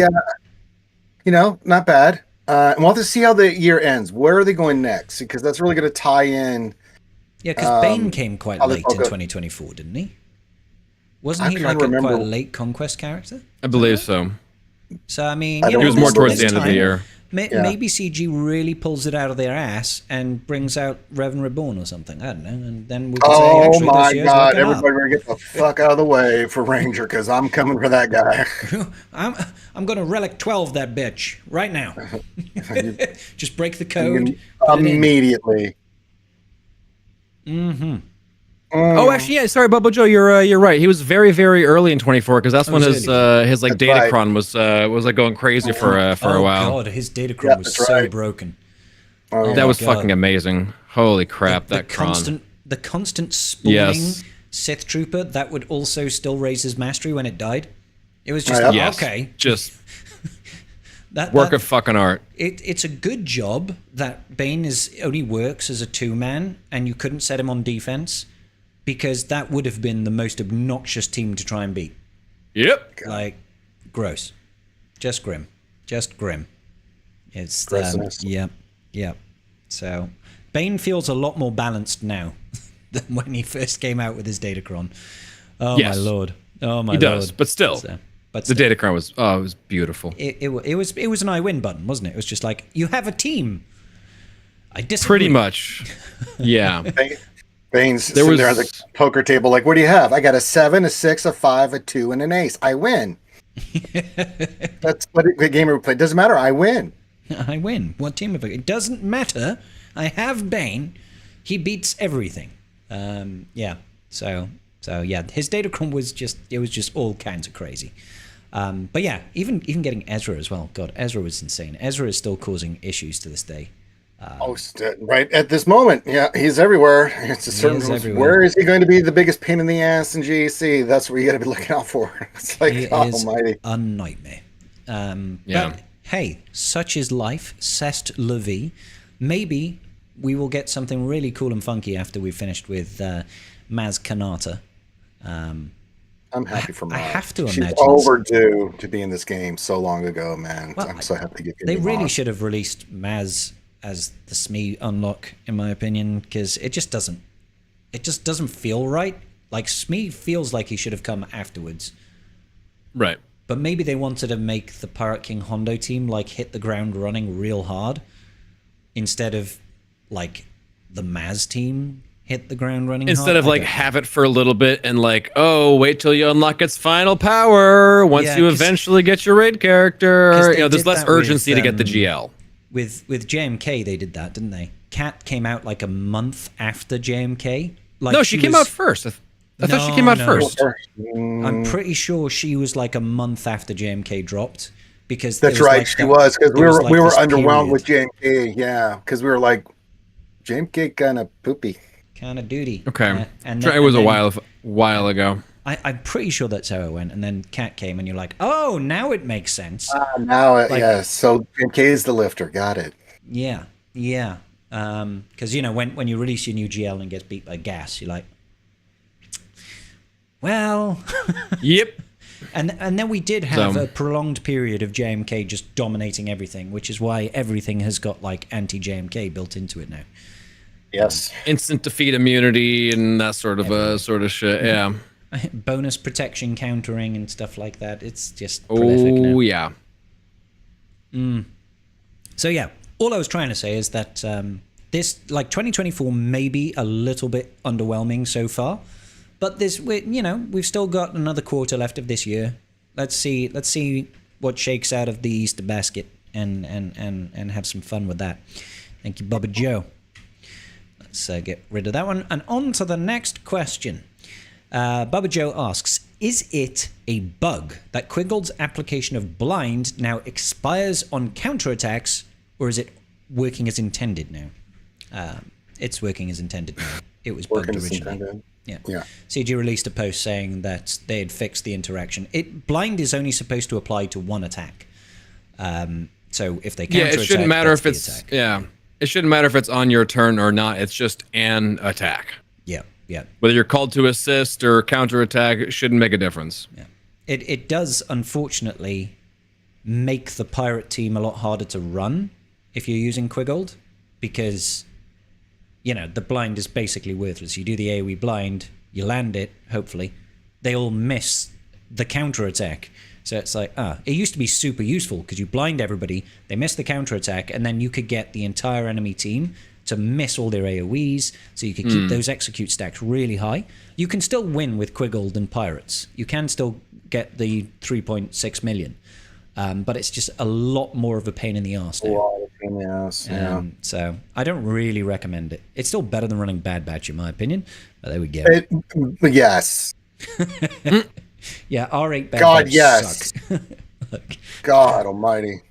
not bad. And we'll have to see how the year ends. Where are they going next? Because that's really going to tie in. Yeah, because Bane came quite late in 2024, didn't he? Wasn't he like quite a late Conquest character? I believe so. So, I mean, he was more towards the end of the year. Maybe CG really pulls it out of their ass and brings out Revan Reborn or something. I don't know. And then we can say, actually, my God, everybody get the fuck out of the way for Ranger, because I'm coming for that guy. I'm going to Relic 12 that bitch right now. Just break the code. Immediately. Mm-hmm. Oh, actually, yeah. Sorry, Bubba Joe, you're right. He was very, very early in 24 because that's when his Datacron was like going crazy for a while. Oh God, his Datacron was so broken. That was fucking amazing. Holy crap, that Kron. The constant spawning Sith Trooper that would also still raise his mastery when it died. It was just okay. Just work of fucking art. It's a good job that Bane only works as a 2-man and you couldn't set him on defense. Because that would have been the most obnoxious team to try and beat. Yep. Like, gross. Just grim. It's Aggressiveness. yeah. So Bane feels a lot more balanced now than when he first came out with his Datacron. Oh Yes. my lord! Oh my He lord! does, but still. But The Datacron was it was beautiful. it was an I win button, wasn't it? It was just like, you have a team. I disagree. Pretty much. Yeah. Bane's sitting was- there at the poker table, like, what do you have? I got a 7, a 6, a 5, a 2, and an ace. I win. That's what the game we played. Doesn't matter. I win. I win. What team have I? It doesn't matter. I have Bane. He beats everything. Yeah. So yeah, his Datacron was just all kinds of crazy. But yeah, even getting Ezra as well. God, Ezra was insane. Ezra is still causing issues to this day. Right at this moment, yeah, he's everywhere. It's a certain. everywhere. Where is he going to be the biggest pain in the ass in GEC? That's where you got to be looking out for. It's like, It God is almighty. a nightmare. Yeah. But hey, such is life. C'est la vie. Maybe we will get something really cool and funky after we've finished with Maz Kanata. I'm happy for I Maz. have to She's imagine overdue to be in this game so long ago, man. Well, I'm so happy to get. They really Maz. should have released Maz as the Smee unlock, in my opinion, because it just doesn't feel right. Like, Smee feels like he should have come afterwards. Right. But maybe they wanted to make the Pirate King Hondo team like hit the ground running real hard, instead of like the Maz team hit the ground running Instead hard. of I like don't know. have it for a little bit and like, oh, wait till you unlock its final power once Yeah, you 'cause- eventually get your raid character. they You know, there's did less that with, urgency to get the GL. With JMK, they did that, didn't they? Kat came out like a month after JMK. Like, No, she came out first. I thought she came out No. first. I'm pretty sure she was like a month after JMK dropped, because there That's was right. like She that- was, because there was like we were this underwhelmed period. with JMK. Yeah, because we were like, JMK kind of poopy. Kind of duty. Okay. And Sure, then- it was and a then while ago. I'm pretty sure that's how it went. And then Kat came, and you're like, oh, now it makes sense. Yeah. So JMK is the lifter. Got it. Yeah. Because when you release your new GL and gets beat by gas, you're like, well. Yep. And then we did have So- a prolonged period of JMK just dominating everything, which is why everything has got like anti-JMK built into it now. Yes. Instant defeat immunity and that sort of shit. Yeah. Bonus protection countering and stuff like that. It's just prolific now. Oh yeah. So yeah, all I was trying to say is that this, like, 2024 may be a little bit underwhelming so far, but we've still got another quarter left of this year. Let's see what shakes out of the Easter basket and have some fun with that. Thank you, Bubba Joe. Let's get rid of that one and on to the next question. Bubba Joe asks, is it a bug that Quiggle's application of blind now expires on counterattacks, or is it working as intended now? It's working as intended now. It was bugged Working as originally. intended. Yeah. CG released a post saying that they had fixed the interaction. Blind is only supposed to apply to one attack. So if they counterattack, It shouldn't matter that's if the it's attack. It shouldn't matter if it's on your turn or not. It's just an attack. Yeah. Whether you're called to assist or counterattack, it shouldn't make a difference. Yeah. It does, unfortunately, make the pirate team a lot harder to run if you're using Quiggold, because, the blind is basically worthless. You do the AoE blind, you land it, hopefully. They all miss the counterattack. So it's like, it used to be super useful because you blind everybody, they miss the counterattack, and then you could get the entire enemy team to miss all their AoEs, so you could keep those execute stacks really high. You can still win with Quiggold and Pirates. You can still get the 3.6 million, but it's just a lot more of a pain in the arse now. Yeah. So I don't really recommend it. It's still better than running Bad Batch, in my opinion. But there we go. Yes. Yeah, R8 Bad God, Batch yes. suck. Look. God almighty.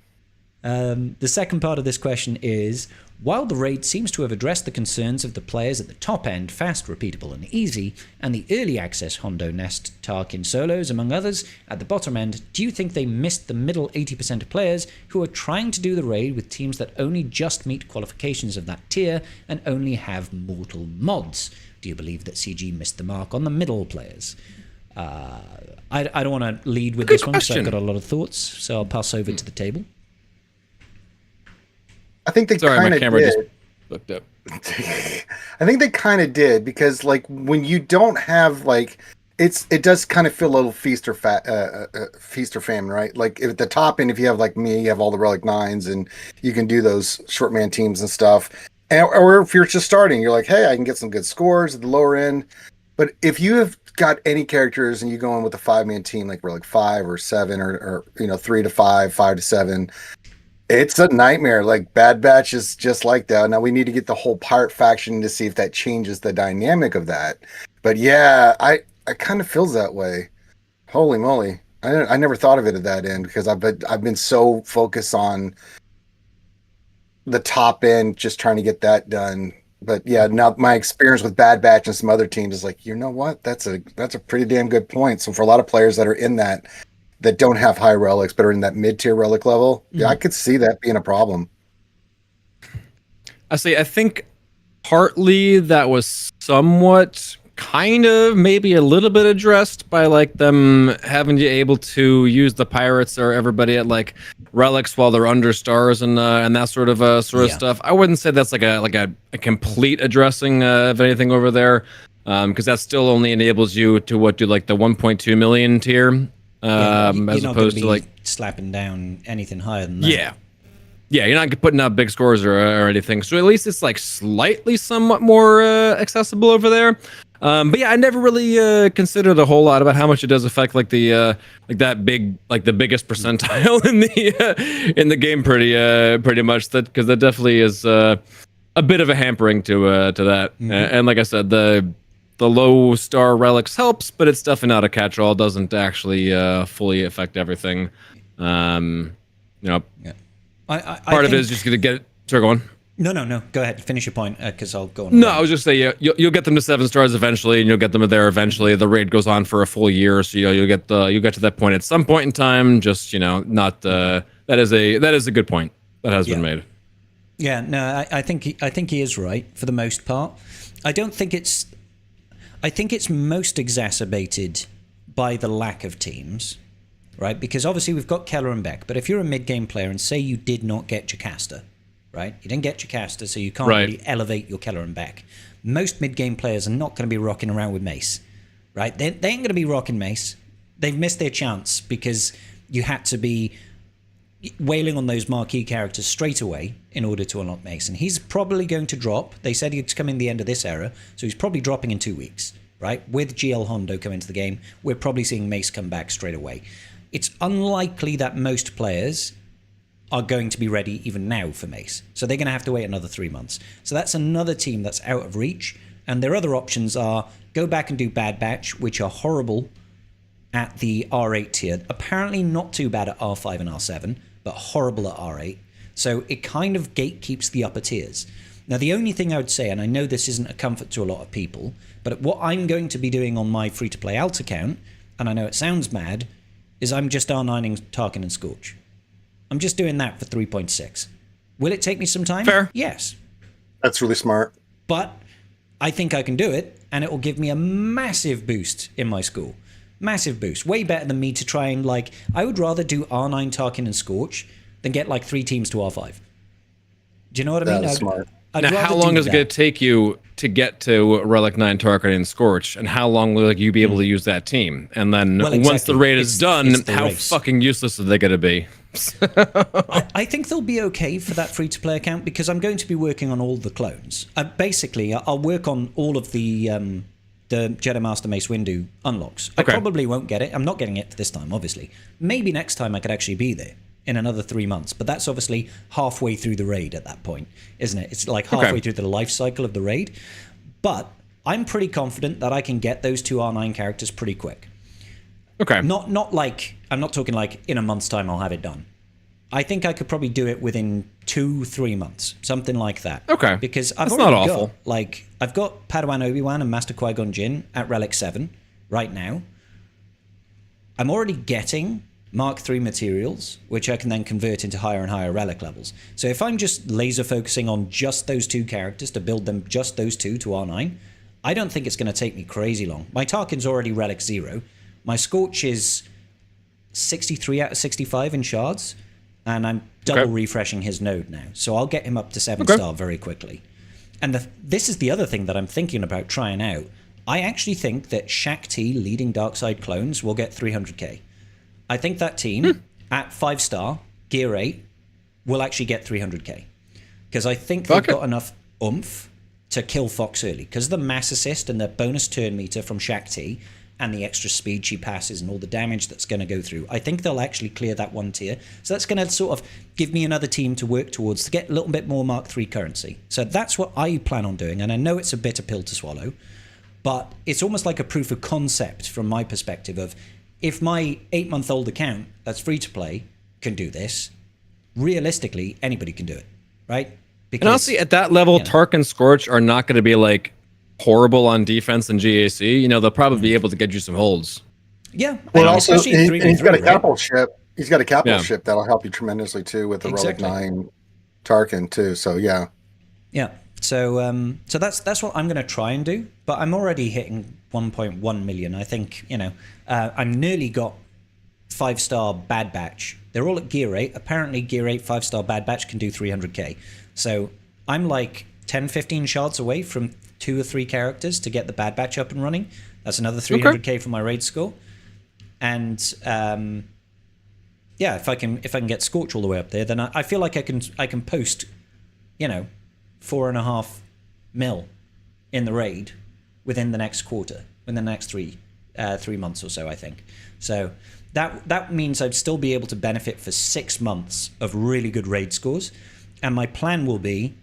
The second part of this question is, while the raid seems to have addressed the concerns of the players at the top end, fast, repeatable, and easy, and the early access Hondo Nest, Tarkin solos, among others, at the bottom end, do you think they missed the middle 80% of players who are trying to do the raid with teams that only just meet qualifications of that tier and only have mortal mods? Do you believe that CG missed the mark on the middle players? I don't want to lead with this one because I've got a lot of thoughts, so I'll pass over to the table. I think they Sorry, my kind of camera just did. looked up. I think they kind of did because like when you don't have like it does kind of feel a little feast or famine, right? Like at the top end, if you have like me, you have all the relic nines and you can do those short man teams and stuff. Or if you're just starting, you're like, hey, I can get some good scores at the lower end. But if you have got any characters and you go in with a 5-man team, like we're like 5 or 7 or 3 to 5, 5 to 7, it's a nightmare. Like Bad Batch is just like that. Now we need to get the whole pirate faction to see if that changes the dynamic of that. But yeah, I kind of feels that way. Holy moly. I never thought of it at that end because I've been so focused on the top end, just trying to get that done. But yeah, now my experience with Bad Batch and some other teams is like, you know what? That's a pretty damn good point. So for a lot of players that are in that don't have high relics but are in that mid-tier relic level, yeah, I could see that being a problem. I think partly that was somewhat kind of maybe a little bit addressed by like them having to be able to use the pirates or everybody at like relics while they're under stars and that sort of stuff. I wouldn't say that's like a complete addressing of anything over there, because that still only enables you to do like the 1.2 million tier, as opposed to like slapping down anything higher than that. Yeah, you're not putting out big scores or anything. So at least it's like slightly somewhat more accessible over there. But yeah, I never really considered a whole lot about how much it does affect like the the biggest percentile in the game pretty much, that because that definitely is a bit of a hampering to that. And like I said, the low star relics helps, but it's definitely not a catch-all. It doesn't actually fully affect everything. Part of it is just gonna get. Sorry, go on. No. Go ahead. Finish your point, because I'll go on. No, I was just saying, you'll get them to 7 stars eventually, and you'll get them there eventually. The raid goes on for a full year, so you'll get to that point at some point in time. Just not that is a good point that has been made. Yeah, no, I think he is right for the most part. I think it's most exacerbated by the lack of teams, right? Because obviously we've got Keller and Beck, but if you're a mid-game player and say you did not get Jocasta, right? You didn't get Jocasta, so you can't really elevate your Keller and Beck. Most mid-game players are not going to be rocking around with Mace, right? They ain't going to be rocking Mace. They've missed their chance because you had to be wailing on those marquee characters straight away in order to unlock Mace. And he's probably going to drop. They said he'd come in the end of this era, so he's probably dropping in 2 weeks, right? With GL Hondo coming to the game, we're probably seeing Mace come back straight away. It's unlikely that most players are going to be ready even now for Mace. So they're going to have to wait another 3 months. So that's another team that's out of reach. And their other options are go back and do Bad Batch, which are horrible at the R8 tier. Apparently not too bad at R5 and R7, but horrible at R8. So it kind of gatekeeps the upper tiers. Now, the only thing I would say, and I know this isn't a comfort to a lot of people, but what I'm going to be doing on my free-to-play alt account, and I know it sounds mad, is I'm just R9ing Tarkin and Scorch. I'm just doing that for 3.6. Will it take me some time? Fair. Yes. That's really smart. But I think I can do it, and it will give me a massive boost in my school. Massive boost. Way better than me to try and, I would rather do R9 Tarkin and Scorch than get, 3 teams to R5. Do you know what I mean? That's smart. Now, how long is it going to take you to get to Relic 9 Tarkin and Scorch, and how long will you be able to use that team? And then once the raid is done, how fucking useless are they going to be? I think they'll be okay for that free-to-play account because I'm going to be working on all the clones. Basically, I'll work on all of the Jedi Master Mace Windu unlocks. I probably won't get it. I'm not getting it this time, obviously. Maybe next time I could actually be there in another 3 months, but that's obviously halfway through the raid at that point, isn't it? It's like halfway through the life cycle of the raid. But I'm pretty confident that I can get those 2 R9 characters pretty quick. Okay. Not like, I'm not talking like in a month's time I'll have it done. I think I could probably do it within 2-3 months, something like that. Okay. Because I've I've got Padawan Obi-Wan and Master Qui-Gon Jinn at Relic 7 right now. I'm already getting Mark III materials, which I can then convert into higher and higher relic levels. So if I'm just laser focusing on just those 2 characters to build them, just those 2 to R9, I don't think it's going to take me crazy long. My Tarkin's already Relic 0. My Scorch is 63 out of 65 in shards, and I'm double refreshing his node now. So I'll get him up to 7-star very quickly. And this is the other thing that I'm thinking about trying out. I actually think that Shaq T leading Darkside clones will get 300k. I think that team at 5-star, gear 8, will actually get 300k. Because I think they've got enough oomph to kill Fox early. Because of the mass assist and the bonus turn meter from Shaq T and the extra speed she passes and all the damage that's going to go through, I think they'll actually clear that 1 tier. So that's going to sort of give me another team to work towards to get a little bit more Mark III currency. So that's what I plan on doing. And I know it's a bitter pill to swallow, but it's almost like a proof of concept from my perspective of, if my 8-month-old account that's free to play can do this, realistically, anybody can do it, right? Because, and honestly, at that level, Tark and Scorch are not going to be like horrible on defense and GAC. You know, they'll probably be able to get you some holds. Yeah. Well, also, he's got a capital ship. He's got a capital ship that'll help you tremendously too with the Relic 9 Tarkin too. So yeah. So so that's what I'm going to try and do. But I'm already hitting 1.1 million. I think, I'm nearly got 5-star Bad Batch. They're all at gear 8. Apparently gear 8 5-star Bad Batch can do 300k. So I'm like 10-15 shards away from 2 or 3 characters to get the Bad Batch up and running. That's another 300k for my raid score. And if I can get Scorch all the way up there, then I feel like I can post 4.5 mil in the raid within the next quarter, within the next 3 months or so, I think. So that means I'd still be able to benefit for 6 months of really good raid scores. And my plan will be,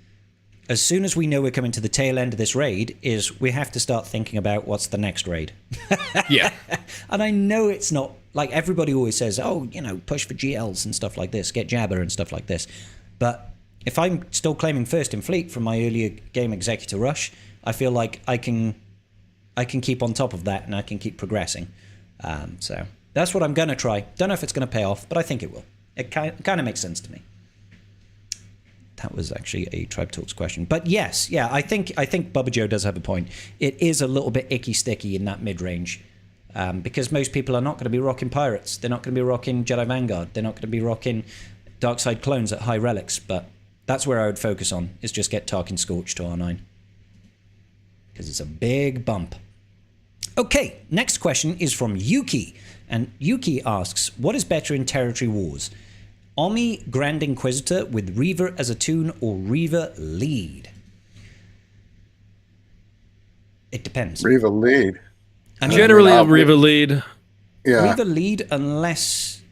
as soon as we know we're coming to the tail end of this raid, is we have to start thinking about what's the next raid. Yeah. And I know it's not, like everybody always says, push for GLs and stuff like this, get Jabber and stuff like this. But if I'm still claiming first in fleet from my earlier game Executor Rush, I feel like I can keep on top of that and I can keep progressing. So that's what I'm going to try. Don't know if it's going to pay off, but I think it will. It kind of makes sense to me. That was actually a Tribe Talks question. But yes, I think Bubba Joe does have a point. It is a little bit icky sticky in that mid-range. Because most people are not going to be rocking Pirates. They're not going to be rocking Jedi Vanguard. They're not going to be rocking Darkside clones at high relics. But that's where I would focus on, is just get Tarkin Scorch to R9. Because it's a big bump. Okay, next question is from Yuki. And Yuki asks, what is better in Territory Wars? Omi Grand Inquisitor with Reaver as a toon or Reaver lead? It depends. Reaver lead. Generally, a Reaver lead. Yeah. Reaver lead unless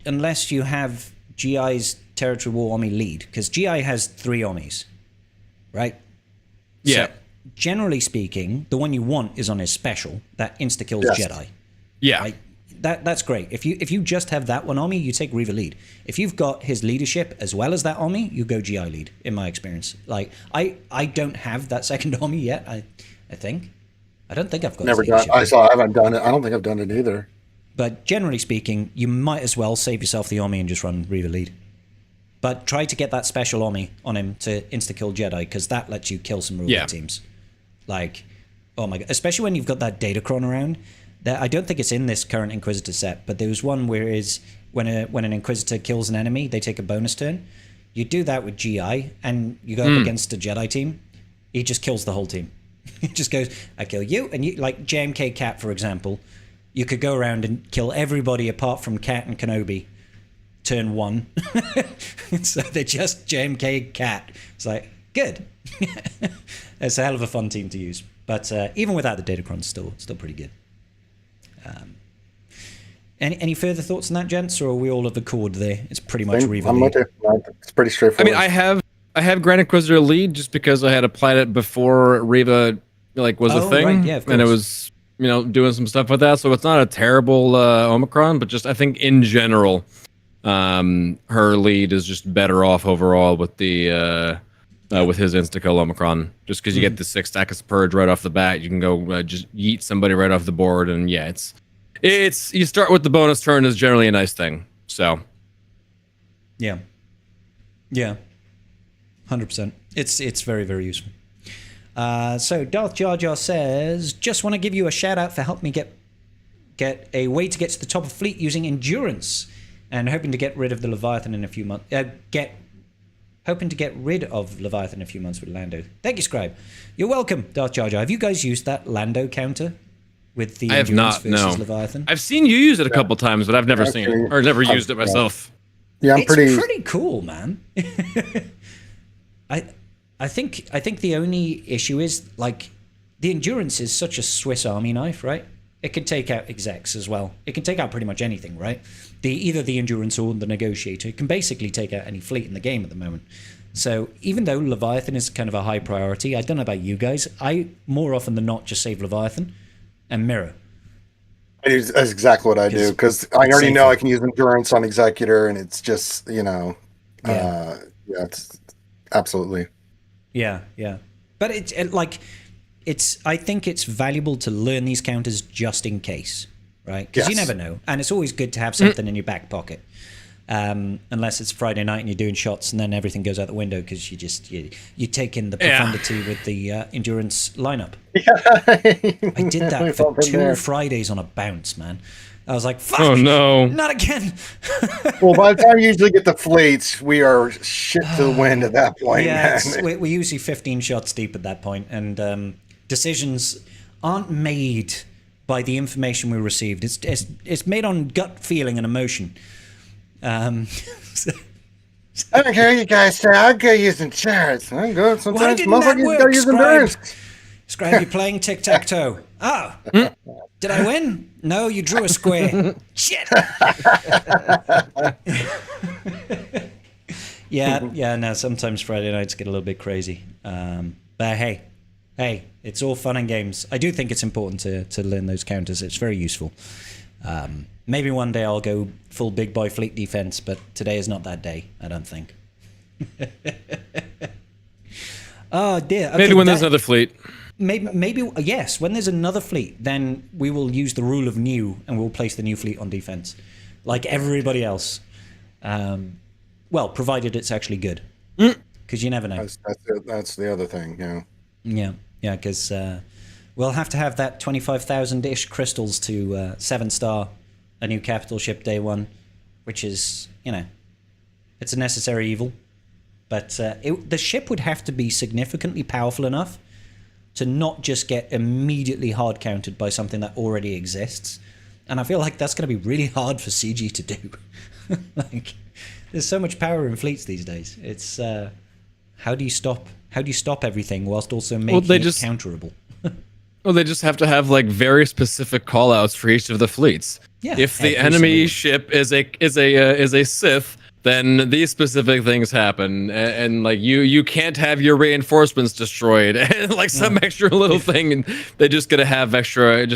you have GI's Territory War Omi lead, because GI has 3 Omis, right? Yeah. So, generally speaking, the one you want is on his special that insta kills Jedi. Yeah. Right? That's great. If you just have that one Omi, you take Reaver lead. If you've got his leadership as well as that Omi, you go GI lead, in my experience. Like, I don't have that second Omi yet, I think. I don't think I've got Never done. I haven't done it. I don't think I've done it either. But generally speaking, you might as well save yourself the Omi and just run Reaver lead. But try to get that special Omi on him to insta-kill Jedi, because that lets you kill some ruler teams. Like, oh my god. Especially when you've got that Datacron around. I don't think it's in this current Inquisitor set, but there was one where when an Inquisitor kills an enemy, they take a bonus turn. You do that with GI, and you go up against a Jedi team. He just kills the whole team. He just goes, I kill you, and you, like JMK Cat, for example. You could go around and kill everybody apart from Cat and Kenobi. Turn 1. So they're just JMK Cat. It's like, good. It's a hell of a fun team to use. But even without the Datacron, still pretty good. Any further thoughts on that, gents, or are we all of accord there? It's pretty much Reaver lead. It's pretty straightforward. I mean, I have Grand Inquisitor lead just because I had applied it before Reva was a thing, right. Yeah, of course. and it was doing some stuff with that. So it's not a terrible Omicron, but just I think in general, her lead is just better off overall with the with his insta-kill Omicron, just because you get the 6 stack of Purge right off the bat. You can go just yeet somebody right off the board, and yeah, it's you start with the bonus turn is generally a nice thing. So yeah, 100%. It's very, very useful. So Darth Jar Jar says, just want to give you a shout out for helping me get a way to get to the top of fleet using endurance and hoping to get rid of the Leviathan in a few months. Hoping to get rid of Leviathan in a few months with Lando. Thank you, Scribe. You're welcome, Darth Jar Jar. Have you guys used that Lando counter with the Endurance versus Leviathan? I've seen you use it a couple times, but I've never seen it or never used it myself. Yeah, it's pretty cool, man. I think the only issue is like the Endurance is such a Swiss Army knife, right? It can take out execs as well. It can take out pretty much anything, right? Either the Endurance or the Negotiator can basically take out any fleet in the game at the moment. So even though Leviathan is kind of a high priority, I don't know about you guys, I more often than not just save Leviathan and Mirror. That's exactly what I do, because I already know I can use Endurance on Executor, and it's just, it's absolutely. Yeah. But I think it's valuable to learn these counters just in case, right? Because you never know. And it's always good to have something in your back pocket. Unless it's Friday night and you're doing shots and then everything goes out the window because you take in the profundity with the Endurance lineup. I did that for 2 Fridays on a bounce, man. I was like, fuck, oh no, not again. Well, by the time you usually get the fleets, we are shit to the wind at that point. Yeah, we're usually 15 shots deep at that point, and decisions aren't made by the information we received. It's made on gut feeling and emotion. I don't care what you guys say. I'll go using charts. I'm good. Sometimes motherfuckers go using Endurance. Scribe, you're playing tic-tac-toe. Oh, did I win? No, you drew a square. Shit. Yeah, no, sometimes Friday nights get a little bit crazy. But hey, it's all fun and games. I do think it's important to learn those counters. It's very useful. Maybe one day I'll go full big boy fleet defense, but today is not that day, I don't think. Oh, dear. Okay, maybe when there's another fleet. Maybe yes. When there's another fleet, then we will use the rule of new, and we'll place the new fleet on defense, like everybody else. Well, provided it's actually good, because you never know. That's the other thing, Yeah, because we'll have to have that 25,000-ish crystals to 7-star a new capital ship day one, which is it's a necessary evil, but the ship would have to be significantly powerful enough to not just get immediately hard countered by something that already exists. And I feel like that's going to be really hard for CG to do. Like, there's so much power in fleets these days. It's how do you stop everything whilst also making it counterable? Well, they just have to have like very specific callouts for each of the fleets. Yeah, if the enemy ship is a Sith, then these specific things happen, and like you can't have your reinforcements destroyed, and like some extra little thing, and they just gotta have extra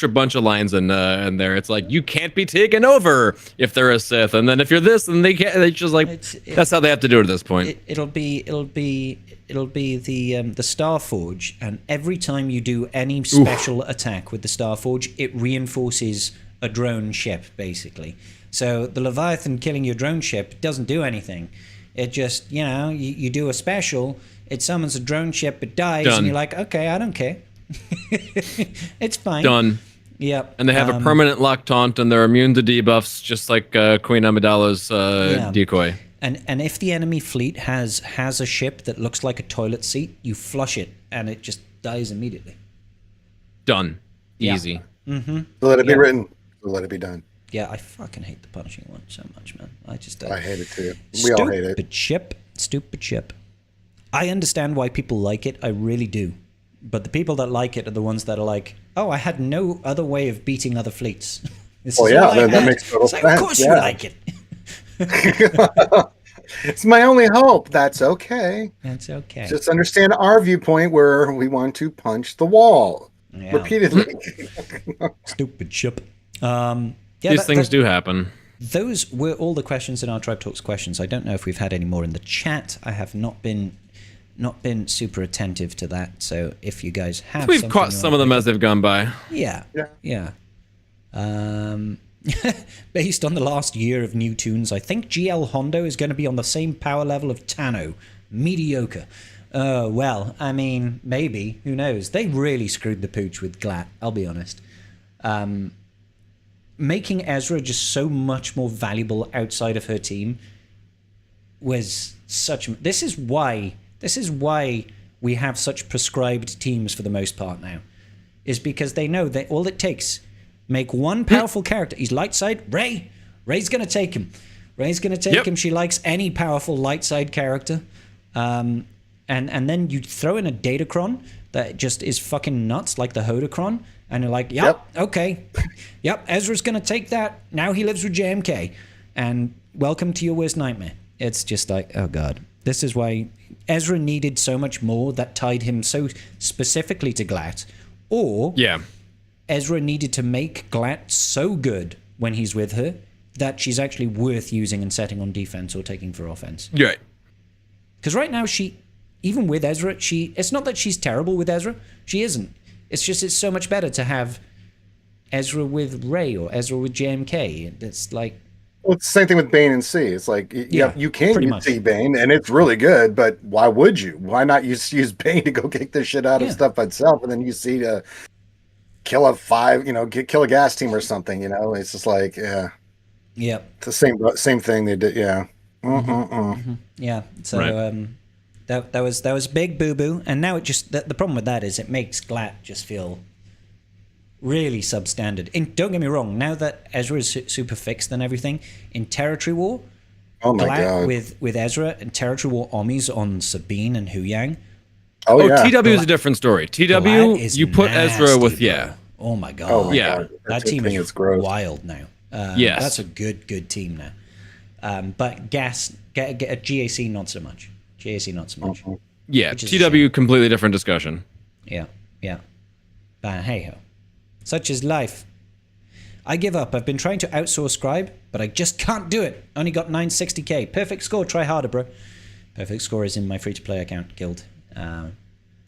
bunch of lines in there. It's like you can't be taken over if they're a Sith, and then if you're this, then they can't. They just like that's how they have to do it at this point. It'll be the Starforge, and every time you do any special attack with the Starforge, it reinforces a drone ship basically. So the Leviathan killing your drone ship doesn't do anything. It just, you do a special, it summons a drone ship, it dies, and you're like, okay, I don't care. It's fine. Done. Yep. And they have a permanent lock taunt, and they're immune to debuffs, just like Queen Amidala's decoy. And if the enemy fleet has a ship that looks like a toilet seat, you flush it, and it just dies immediately. Done. Easy. Mm-hmm. Let it be written. Let it be done. Yeah, I fucking hate the punishing one so much, man. I hate it too. We all hate it. Stupid ship. I understand why people like it. I really do. But the people that like it are the ones that are like, oh, I had no other way of beating other fleets. That makes total sense. Of course you like it. It's my only hope. That's okay. That's okay. Just understand our viewpoint where we want to punch the wall repeatedly. Stupid ship. These things do happen. Those were all the questions in our Tribe Talks questions. I don't know if we've had any more in the chat. I have not been super attentive to that. So if you guys have, we've caught some of them as they've gone by. Yeah. Based on the last year of new tunes, I think GL Hondo is going to be on the same power level of Tano. Mediocre. Well, I mean, maybe. Who knows? They really screwed the pooch with Glat, I'll be honest. making Ezra just so much more valuable outside of her team was such. This is why we have such prescribed teams for the most part now, is because they know that all it takes, make one powerful character. He's light side. Ray's gonna take him. Ray's gonna take him. She likes any powerful light side character. And then you throw in a Datacron that just is fucking nuts, like the Hodacron, and you're like, okay, Ezra's gonna take that. Now he lives with JMK, and welcome to your worst nightmare. It's just like, oh god, this is why Ezra needed so much more that tied him so specifically to Glatt, or Ezra needed to make Glatt so good when he's with her that she's actually worth using and setting on defense or taking for offense. Right. Because right now, even with Ezra, it's not that she's terrible with Ezra. She isn't. It's just it's so much better to have Ezra with Ray or Ezra with JMK. It's like... Well, it's the same thing with Bane and C. It's like, you can use C Bane, and it's really good, but why would you? Why not use Bane to go kick the shit out of stuff by itself, and then use C to kill a gas team or something, It's just like, it's the same thing they did, so that was big boo-boo, and now it just, the problem with that is it makes Glatt just feel really substandard. And don't get me wrong, now that Ezra is super fixed and everything, in Territory War, God. with Ezra and Territory War Omnis on Sabine and Hu Yang. TW is a different story. TW, you put nasty, Ezra with, bro. Oh my god. God. That team is wild now. Yes. That's a good team now. But GAC not so much. GAC not so much. Yeah, TW completely different discussion. Yeah. But hey ho. Such is life. I give up. I've been trying to outsource Scribe, but I just can't do it. Only got 960k. Perfect score. Try harder, bro. Perfect score is in my free-to-play account, Guild.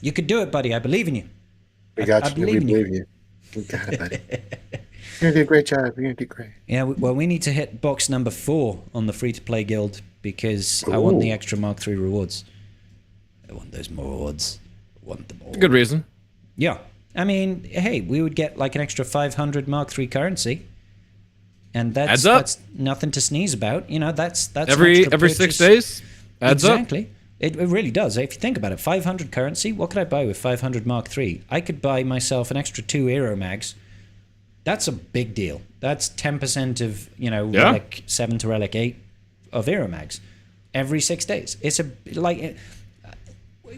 You could do it, buddy. I believe in you. We got you. We believe you. We got it, buddy. You're going to do a great job. You're going to do great. Yeah, well, we need to hit box number 4 on the free-to-play Guild because I want the extra Mark III rewards. I want those more rewards. I want them all. Good reason. Yeah. I mean, hey, we would get like an extra 500 Mark III currency. And that's nothing to sneeze about. That's every 6 days? Adds up. Exactly. It really does. If you think about it, 500 currency, what could I buy with 500 Mark III? I could buy myself an extra 2 Aero Mags. That's a big deal. That's 10% of, Relic 7 to Relic 8 of Aero Mags every 6 days. It's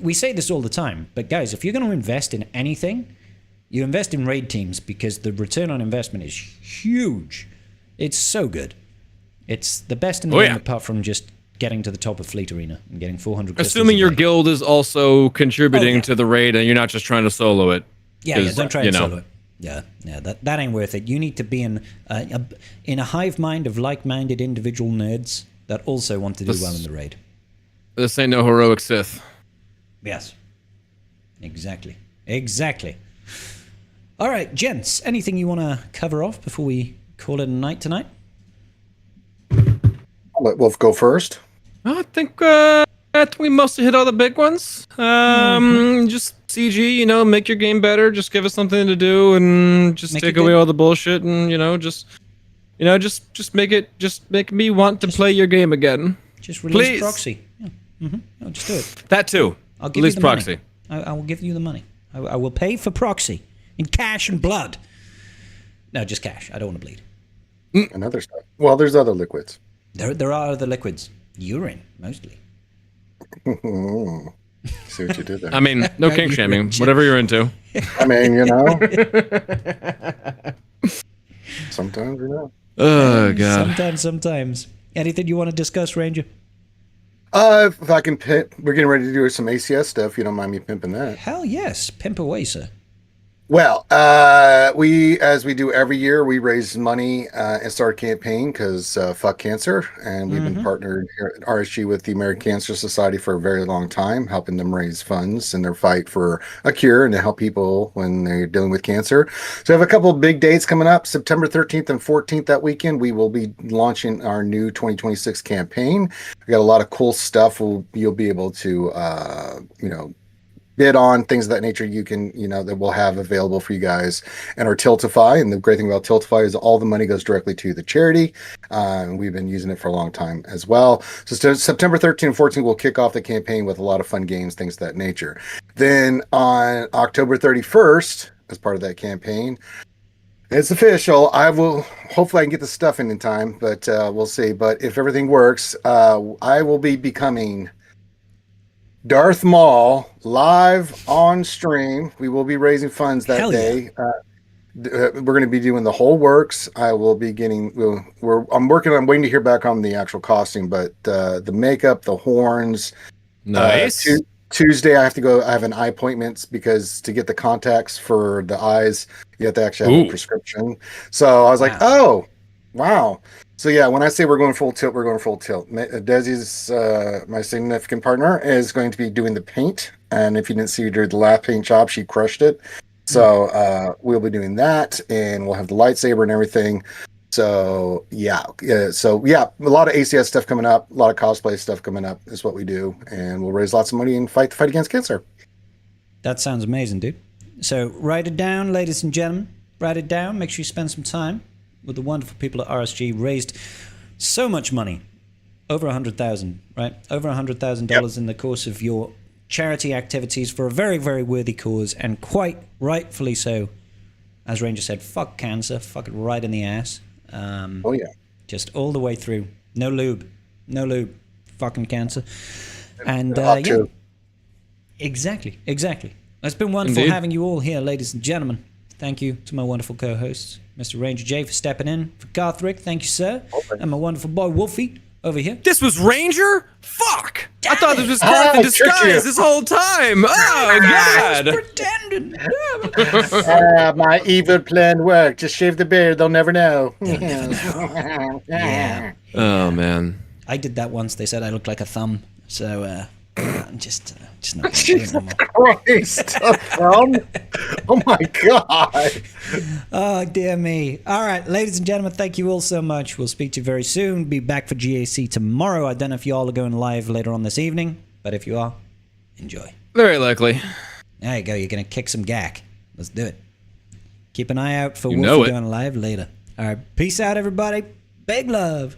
we say this all the time, but guys, if you're going to invest in anything, you invest in raid teams because the return on investment is huge. It's so good. It's the best in the game apart from just getting to the top of Fleet Arena and getting 400 crystals. Assuming your guild is also contributing to the raid and you're not just trying to solo it. Yeah, don't try to solo it. Yeah, that ain't worth it. You need to be in a hive mind of like-minded individual nerds that also want to do well in the raid. This ain't no heroic Sith. Yes. Exactly. All right, gents, anything you want to cover off before we call it a night tonight? I'll let Wolf go first. I think we mostly hit all the big ones. Just CG, make your game better. Just give us something to do, and just take away all the bullshit, and just make me want to play your game again. Just release proxy. Yeah. No, just do it. That too. I'll give release you the proxy. Money. I will give you the money. I will pay for proxy in cash and blood. No, just cash. I don't want to bleed. And other stuff. Well, there's other liquids. There are other liquids. Urine, mostly. See what you did there. I mean, no kink shaming. Whatever you're into. I mean, Sometimes, Oh, God. Sometimes. Anything you want to discuss, Ranger? If I can pimp, we're getting ready to do some ACS stuff. You don't mind me pimping that? Hell yes. Pimp away, sir. Well, as we do every year, we raise money and start a campaign because fuck cancer. And we've been partnered here at RSG with the American Cancer Society for a very long time, helping them raise funds in their fight for a cure and to help people when they're dealing with cancer. So we have a couple of big dates coming up. September 13th and 14th that weekend, we will be launching our new 2026 campaign. We got a lot of cool stuff. You'll be able to, bid on, things of that nature, you can, that we'll have available for you guys. And our Tiltify, and the great thing about Tiltify is all the money goes directly to the charity. We've been using it for a long time as well. So September 13th and 14th, we'll kick off the campaign with a lot of fun games, things of that nature. Then on October 31st, as part of that campaign, it's official. Hopefully I can get the stuff in time, but we'll see. But if everything works, I will be becoming Darth Maul live on stream. We will be raising funds that day. We're going to be doing the whole works. I will be getting. I'm waiting to hear back on the actual costing, but the makeup, the horns. Nice. Tuesday, I have to go. I have an eye appointment because to get the contacts for the eyes, you have to actually have a prescription. So I was like, oh, wow. So yeah, when I say we're going full tilt, we're going full tilt. Desi's, my significant partner, is going to be doing the paint. And if you didn't see her do the last paint job, she crushed it. So we'll be doing that, and we'll have the lightsaber and everything. So yeah, a lot of ACS stuff coming up, a lot of cosplay stuff coming up is what we do, and we'll raise lots of money and fight the fight against cancer. That sounds amazing, dude. So write it down, ladies and gentlemen. Write it down. Make sure you spend some time with the wonderful people at RSG. Raised so much money, over $100,000, right? Over $100,000 in the course of your charity activities for a very, very worthy cause, and quite rightfully so. As Ranger said, fuck cancer, fuck it right in the ass. Just all the way through. No lube. Fucking cancer. And Exactly. It's been wonderful having you all here, ladies and gentlemen. Thank you to my wonderful co-hosts, Mr. Ranger J for stepping in. For Garthrick, thank you, sir. And my wonderful boy Wolfie over here. This was Ranger? Fuck! I thought this was Garth in disguise this whole time. Oh, God! I was pretending. My evil plan worked. Just shave the beard. They'll never know. Yeah. Oh, man. I did that once. They said I looked like a thumb. So, I'm just not going to do it no more. Christ, a thumb? Oh, my God. Oh, dear me. All right, ladies and gentlemen, thank you all so much. We'll speak to you very soon. Be back for GAC tomorrow. I don't know if you all are going live later on this evening, but if you are, enjoy. Very likely. There you go. You're going to kick some gack. Let's do it. Keep an eye out for Wolfie going live later. All right, peace out, everybody. Big love.